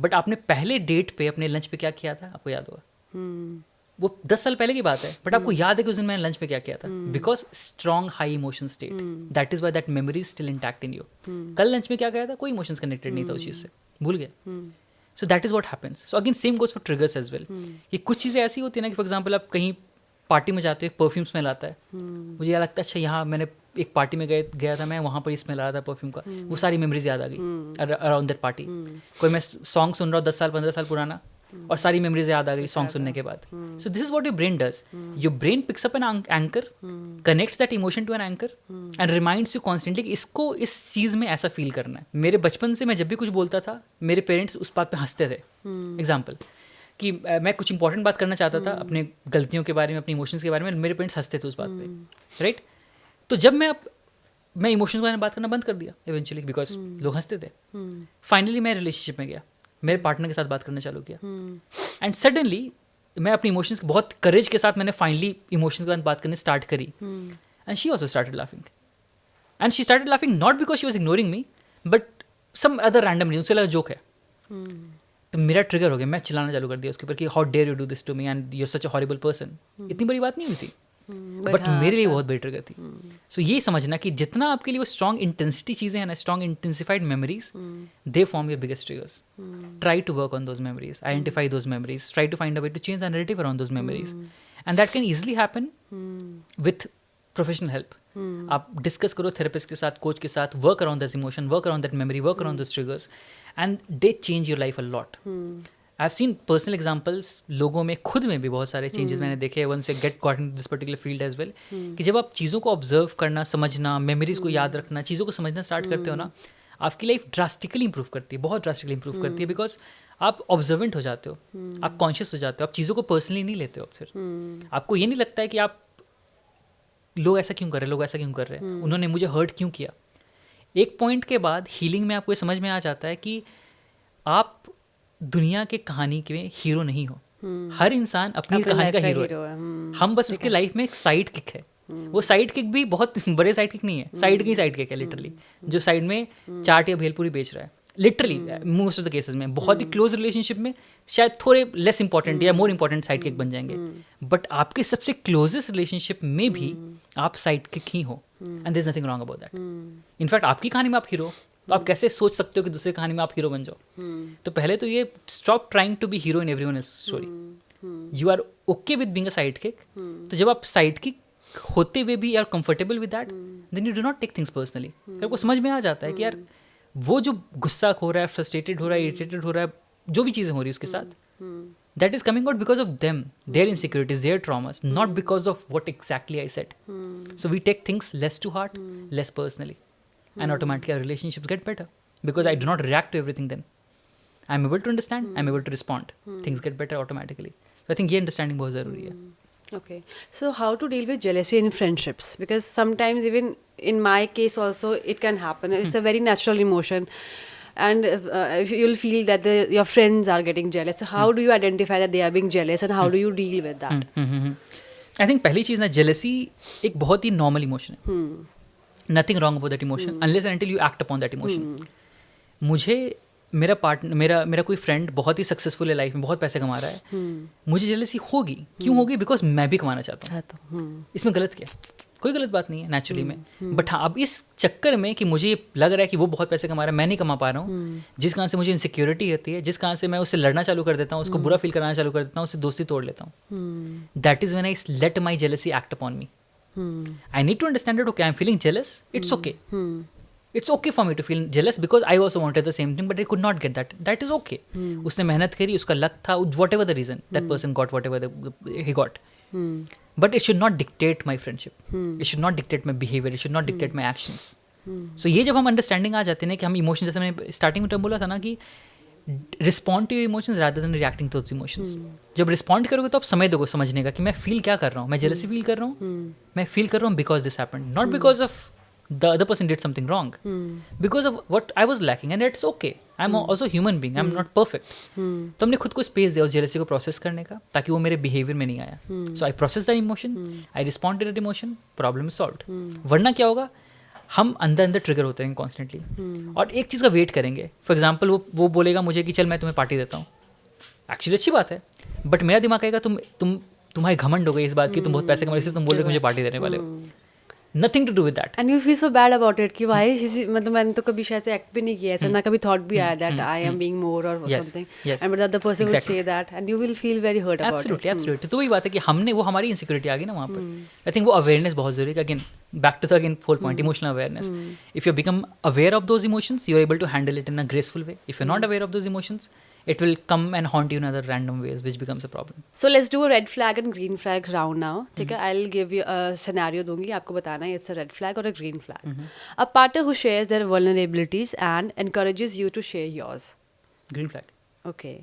बट आपने पहले डेट पे अपने लंच पे क्या किया था आपको याद होगा. वो 10 साल पहले की बात है बट आपको याद है कि उस दिन मैंने लंच पे क्या किया था. Because strong high emotion state, that is why that memory still intact in you. कल लंच में क्या किया था, कोई इमोशंस कनेक्टेड नहीं था उस चीज़ से, भूल गया. So that is what happens. So again same goes for triggers as well. ये कुछ चीज़ें ऐसी होती है ना कि फॉर एग्जाम्पल आप कहीं पार्टी में जाते हो, एक परफ्यूम स्मेल आता है, मुझे याद लगता है अच्छा यहाँ मैंने एक पार्टी में गया था मैं, वहाँ पर स्मेल आ रहा था परफ्यूम का, वो सारी मेमोरीज याद आ गई अराउंड दैट पार्टी. कोई मैं सॉन्ग सुन रहा हूँ 10 साल 15 साल पुराना और सारी मेमोरीज याद आ गई सॉन्ग सुनने के बाद. So this is what your brain does. Your brain picks up an anchor, connects that emotion to an anchor and reminds you constantly कि इसको इस चीज़ में ऐसा फील करना है. मेरे बचपन से मैं जब भी कुछ बोलता था मेरे पेरेंट्स उस बात पे हंसते थे. एग्जाम्पल कि मैं कुछ इंपॉर्टेंट बात करना चाहता था अपने गलतियों के बारे में, अपने इमोशंस के बारे में, मेरे पेरेंट्स हंसते थे उस बात पे, राइट. तो जब मैं इमोशंस के बारे में बात करना बंद कर दिया इवेंचुअली बिकॉज लोग हंसते थे. फाइनली मैं रिलेशनशिप में गया, मेरे पार्टनर के साथ बात करना चालू किया एंड सडनली मैं अपने इमोशंस बहुत करेज के साथ मैंने फाइनली इमोशंस के बारे में बात करने स्टार्ट करी and she also started laughing. And she started laughing not because she was ignoring me but some other random reason. उससे लगा जोक है. तो मेरा ट्रिगर हो गया, मैं चिल्लाना चालू कर दिया उसके ऊपर कि how dare you do this to me and you are such a horrible person. इतनी बड़ी बात नहीं हुई थी, बट मेरे लिए बहुत बड़ी ट्रिगर थी। सो ये समझना कि जितना आपके लिए वो स्ट्रॉन्ग इंटेंसिटी चीज़ें हैं ना, strong intensified memories, they form your biggest triggers. Try to work on those memories, identify those memories, try to find a way to change the narrative around those memories, and that can easily happen with professional help. आप discuss करो therapist के साथ, coach के साथ, work around this emotion, work around that memory, work around this triggers, and they change your life a lot. I have seen personal examples, लोगों में खुद में भी बहुत सारे चेंजेस मैंने देखे वन से get got in this particular field as well, कि जब आप चीज़ों को ऑब्जर्व करना, समझना, मेमोरीज को याद रखना, चीज़ों को समझना स्टार्ट करते हो ना, आपकी लाइफ ड्रास्टिकली इंप्रूव करती है, बहुत ड्रास्टिकली इंप्रूव करती है, बिकॉज आप ऑब्जर्वेंट हो जाते हो, आप कॉन्शियस हो जाते हो, आप चीज़ों को पर्सनली नहीं लेते हो। फिर आपको ये नहीं लगता है कि आप लोग ऐसा क्यों कर रहे हैं, लोग ऐसा क्यों कर रहे हैं, उन्होंने मुझे हर्ट क्यों किया। एक पॉइंट के बाद हीलिंग में आपको ये समझ में आ जाता है कि आप दुनिया के कहानी के हीरो नहीं हो। हर इंसान अपनी कहानी का हीरो है। हम बस उसके लाइफ में एक साइड किक है। वो साइड किक भी बहुत बड़े साइड किक नहीं है, साइड की साइड किक है लिटरली, जो साइड में चाट या भेलपुरी बेच रहा है literally most of the cases में। बहुत ही क्लोज रिलेशनशिप में शायद थोड़े लेस इंपॉर्टेंट या मोर इंपॉर्टेंट साइड किक बन जाएंगे, बट आपके सबसे क्लोजेस्ट रिलेशनशिप में भी आप साइड किक ही हो, and there is nothing wrong about that. In fact आपकी कहानी में आप हीरो, तो आप कैसे सोच सकते हो कि दूसरी कहानी में आप हीरो बन जाओ। तो पहले तो ये stop trying to be hero in everyone else story, you are okay with being a sidekick. तो जब आप साइड किक होते हुए भी are comfortable with that, then you do not take things personally. तो आपको समझ में आ जाता है कि यार वो जो गुस्सा हो रहा है, फ्रस्ट्रेटेड हो रहा है, इरिटेटेड हो रहा है, जो भी चीज़ें हो रही है उसके साथ, that is coming out because of them, their insecurities, their traumas, not because of what exactly I said. So we take things less to heart, less personally, and automatically our relationships get better because I do not react to everything then. I'm able to understand, I'm able to respond. Things get better automatically. So I think ये understanding बहुत ज़रूरी है. Okay. So how to deal with jealousy in friendships? Because sometimes even in my case also it can happen. It's a very natural emotion. And you'll feel that your friends are getting jealous. So how do you identify that they are being jealous and how do you deal with that? I think पहली चीज़ ना, jealousy एक बहुत ही normal emotion है. Nothing wrong about that emotion unless and until you act upon that emotion. मुझे मेरा partner, मेरा कोई friend बहुत ही सक्सेसफुल है लाइफ में, बहुत पैसे कमा रहा है, मुझे जेलसी होगी। क्यों होगी? बिकॉज मैं भी कमाना चाहता हूँ। इसमें गलत क्या? कोई गलत बात नहीं है नेचुरली में, बट हाँ अब इस चक्कर में कि मुझे लग रहा है कि वो बहुत पैसे कमा रहा है, मैं नहीं कमा पा रहा हूँ, जिस कारण से मुझे इनसिक्योरिटी होती है, जिस कारण से मैं उससे लड़ना चालू कर देता हूँ, उसको बुरा फील कराना चालू कर देता हूँ, उससे दोस्ती तोड़ लेता हूँ। That is when I let my jealousy act upon me. I need to understand that, okay, I'm feeling jealous, it's okay. It's okay for me to feel jealous because I also wanted the same thing but I could not get that. That is okay. उसने मेहनत करी, उसका luck था, whatever the reason, that person got whatever he got. But it should not dictate my friendship. It should not dictate my behavior. It should not dictate my actions. So ये जब हम understanding आ जाते हैं कि हम emotion, जैसे मैंने starting में टर्म बोला था ना कि respond to your emotions rather than reacting to those emotions. जब रिस्पॉन्ड करोगे तो आप समय दोगे समझने का कि मैं फील क्या कर रहा हूँ. मैं जेलसी फील कर रहा हूँ, मैं फील कर रहा हूँ because this happened, not because of the other person did something wrong, because of what I was lacking, and it's okay. I'm also human being, I'm not perfect. तो हमने खुद को स्पेस दिया उस जेलसी को प्रोसेस करने का ताकि वो मेरे बिहेवियर में नहीं आया. So I process that emotion, I respond to that emotion, problem is solved. वरना क्या होगा, हम अंदर अंदर ट्रिगर होते हैं कॉन्स्टेंटली और एक चीज़ का वेट करेंगे. फॉर एग्जाम्पल वो बोलेगा मुझे कि चल मैं तुम्हें पार्टी देता हूँ. एक्चुअली अच्छी बात है, बट मेरा दिमाग कहेगा तुम्हारी घमंड हो गई इस बात की, तुम बहुत पैसे कमा रहे हो, तुम बोल रहे हो मुझे पार्टी देने वाले हो. Nothing to do with that. And you feel so bad about it कि भाई मतलब मैंने तो कभी शायद से एक्ट भी नहीं किया ऐसा, ना कभी थॉट भी आया that I am being more or something. Yes. And but the other person will say that and you will feel very hurt about it. Absolutely. तो वही बात है कि हमने वो हमारी इनसिक्योरिटी आ गई ना वहाँ पर. I think वो अवेयरनेस बहुत जरूरी है. Again, back to the whole point, emotional awareness. If you become aware of those emotions, you are able to handle it in a graceful way. If you're not aware of those emotions, it will come and haunt you in other random ways, which becomes a problem. So let's do a red flag and green flag round now. ठीक है, I'll give you a scenario दूंगी, आपको बताना है it's a red flag or a green flag. A partner who shares their vulnerabilities and encourages you to share yours. Green flag. Okay.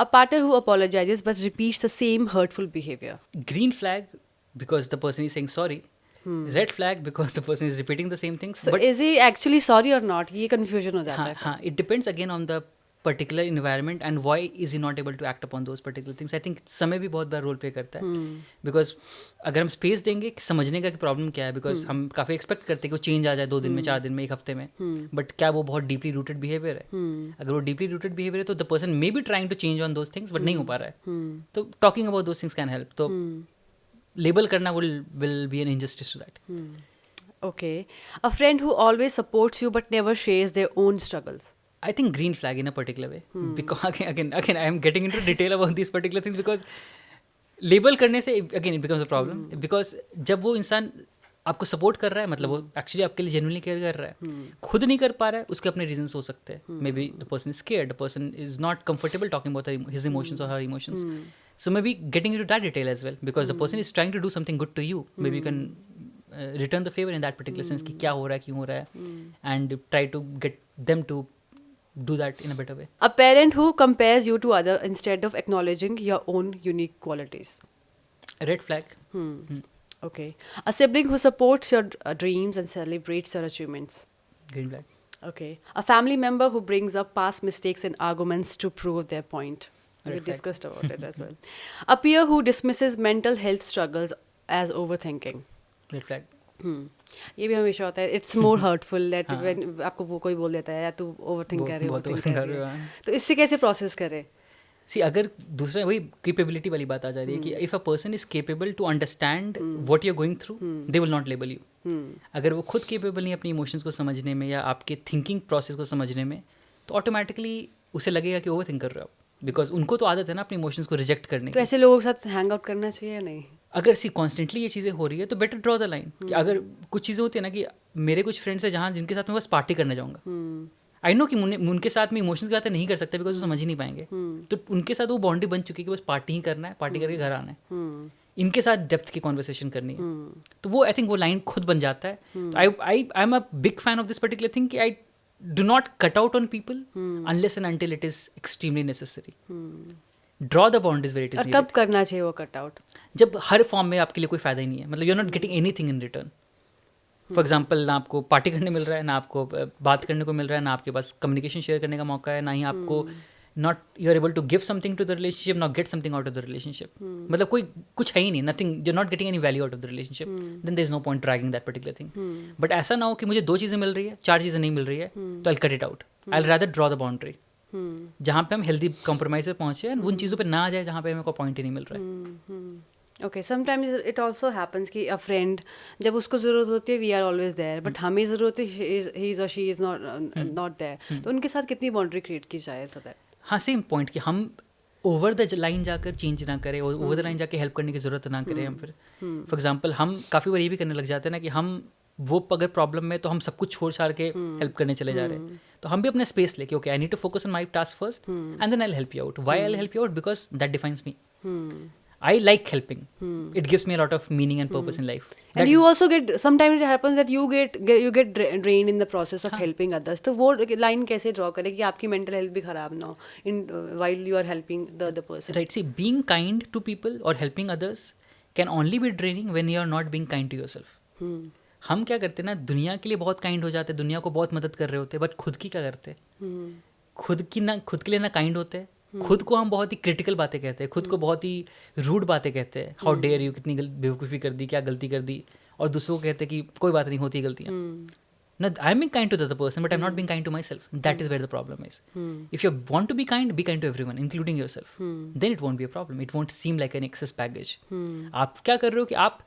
A partner who apologizes but repeats the same hurtful behavior. Green flag because the person is saying sorry. Red flag because the person is repeating the same things. So but is he actually sorry or not? ये confusion हो जाता है. हाँ, it depends again on the particular environment and why is he not able to act upon those particular things. I think समय भी बहुत बड़ा role play करता है, बिकॉज अगर हम स्पेस देंगे कि समझने का कि प्रॉब्लम क्या है, बिकॉज हम काफ़ी एक्सपेक्ट करते हैं कि वो चेंज आ जाए 2 दिन में, 4 दिन में, 1 हफ्ते में, बट क्या वो बहुत डीपली रूटेड बिहेवियर है? अगर वो डीपली रूटेड बिहेवियर है तो the person may be trying to change on those things but नहीं हो पा रहा है. तो talking about those things can help. तो लेबल करना will be an injustice to that. Okay. A friend who always supports you but never shares their own struggles. I think green flag in a particular way. Because again, I am getting into detail about these particular things because label करने से again it becomes a problem. Because जब वो इंसान आपको support कर रहा है, मतलब वो एक्चुअली आपके लिए जेन्युइनली केयर कर रहा है, खुद नहीं कर पा रहा है, उसके अपने रीजंस हो सकते हैं. Maybe the person is scared, the person is not comfortable talking about his emotions और her emotions. So maybe getting into that detail as well, because the person is trying to do something good to you. Maybe you can return the favor in that particular sense कि क्या हो रहा है, क्यों हो रहा है, and try to get them to do that in a better way. A parent who compares you to other instead of acknowledging your own unique qualities. Red flag. Okay. A sibling who supports your dreams and celebrates your achievements. Green flag. Okay. A family member who brings up past mistakes and arguments to prove their point. We Red flag. discussed about it as well. A peer who dismisses mental health struggles as overthinking. Red flag. ये भी हमेशा होता है. It's more hurtful that when आपको वो कोई बोल देता है या तू ओवरथिंक कर रही है, overthink कर रही है. तो इससे कैसे प्रोसेस करें? सी अगर दूसरा वही केपेबिलिटी वाली बात आ जा रही है कि if a person is capable to understand what you are going through, they will not label you. अगर वो खुद केपेबल नहीं अपनी इमोशंस को समझने में या आपके थिंकिंग प्रोसेस को समझने में, तो ऑटोमेटिकली उसे लगेगा कि ओवर थिंक कर रहे हो आप. बिकॉज उनको तो आदत है ना अपने इमोशंस को रिजेक्ट करने की. तो ऐसे लोगों के साथ हैंग आउट करना चाहिए या नहीं? अगर सी कॉन्स्टेंटली ये चीज़ें हो रही है तो बेटर ड्रॉ द लाइन. कि अगर कुछ चीज़ें होती है ना कि मेरे कुछ फ्रेंड्स हैं जहाँ जिनके साथ मैं बस पार्टी करने जाऊँगा, आई नो कि उनके साथ में इमोशंस की बातें नहीं कर सकते बिकॉज वो समझ ही नहीं पाएंगे. तो उनके साथ वो बाउंड्री बन चुकी है कि बस पार्टी ही करना है, पार्टी करके घर आना है, इनके साथ डेप्थ की कॉन्वर्सेशन करनी है. तो वो आई थिंक वो लाइन खुद बन जाता है. तो I am a big fan of this particular thing कि I do not cut out on people unless and until it is extremely necessary. Draw the boundaries where it is. और कब करना चाहिए वो कट आउट? जब हर form में आपके लिए कोई फायदा ही नहीं है, मतलब you are not getting anything in return. For example, ना आपको पार्टी करने मिल रहा है, ना आपको बात करने को मिल रहा है, ना आपके पास कम्युनिकेशन शेयर करने का मौका है, ना ही आपको not you are able to give something to the relationship, not get something out of the relationship. मतलब कोई कुछ है ही नहीं, nothing, you are not getting any value out of the relationship, then there is no point dragging that particular thing. But ऐसा ना हो कि मुझे 2 चीज़ें मिल रही है, 4 चीज़ें नहीं मिल रही है, तो I cut it out. I will rather draw the boundary जहाँ पे हम हेल्दी कॉम्प्रोमाइज पे पहुँचे और उन चीज़ों पे ना आ जाए जहाँ पे हमें कोई पॉइंट ही नहीं मिल रहा है. Okay. Sometimes it also happens कि अ फ्रेंड जब उसको ज़रूरत होती है we are always there, but हमें ज़रूरत है ही इज़ और शी इज़ नॉट देयर. तो उनके साथ कितनी बाउंड्री क्रिएट की जाए सो दैट? हाँ, सेम पॉइंट कि हम ओवर द लाइन जाकर चेंज ना करें, ओवर द लाइन जाकर हेल्प करने की ज़रूरत ना करें. हम फिर फॉर एग्जांपल हम काफ़ी बार ये भी करने लग जाते हैं ना कि हम वो अगर प्रॉब्लम में तो हम सब कुछ छोड़ छाड़ के हेल्प करने चले जा रहे हैं. तो हम भी अपने स्पेस लेके okay I need to focus on my task first and then I will help you out. Why I will help you out? Because that defines me. I like helping. It gives me a lot of meaning and purpose in life. And you also get, sometimes it happens that you get drained in the process of helping others. तो वो line कैसे draw करें कि आपकी mental health भी खराब ना हो while you are helping the other person? Right. See, being kind to people or helping others can only be draining when you are not being kind to yourself. हम क्या करते हैं ना, दुनिया के लिए बहुत काइंड हो जाते हैं, दुनिया को बहुत मदद कर रहे होते हैं, बट खुद की क्या करते हैं? खुद के लिए ना काइंड होते हैं. खुद को हम बहुत ही क्रिटिकल बातें कहते हैं, खुद को बहुत ही रूड बातें कहते हैं. हाउ डेयर यू, कितनी बेवकूफ़ी कर दी, क्या गलती कर दी. और दूसरों को कहते हैं कि कोई बात नहीं, होती गलतियाँ. No, I'm being kind to the other person, but I'm not being kind to myself. That is where the problem is. If you want to be kind to everyone, including yourself. Then it won't be a problem. It won't seem like an excess baggage. आप क्या कर रहे हो कि आप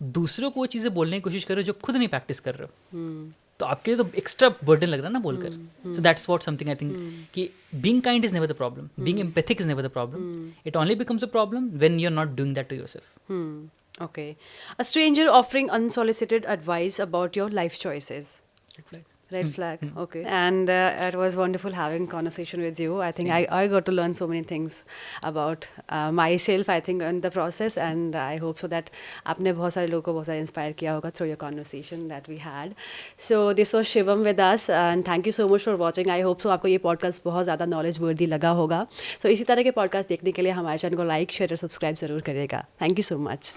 दूसरों को वो चीज़ें बोलने की कोशिश कर रहे हो जो खुद नहीं प्रैक्टिस कर रहे हो. तो आपके लिए तो एक्स्ट्रा बर्डन लग रहा है ना बोलकर. So that's what something I think कि being kind is never the problem, being empathic is never the problem. It only becomes a problem when you are not doing that to yourself. Okay. A stranger offering unsolicited advice about your life choices. Red flag. Okay. And it was wonderful having conversation with you. I think I got to learn so many things about myself, I think, in the process. And I hope so that आपने बहुत सारे लोगों को बहुत सारा inspire किया होगा through your conversation that we had. So this was Shivam with us. And thank you so much for watching. I hope so आपको ये podcast बहुत ज़्यादा knowledge worthy लगा होगा. So इसी तरह के podcast देखने के लिए हमारे चैनल को like, share और subscribe ज़रूर करिएगा. Thank you so much.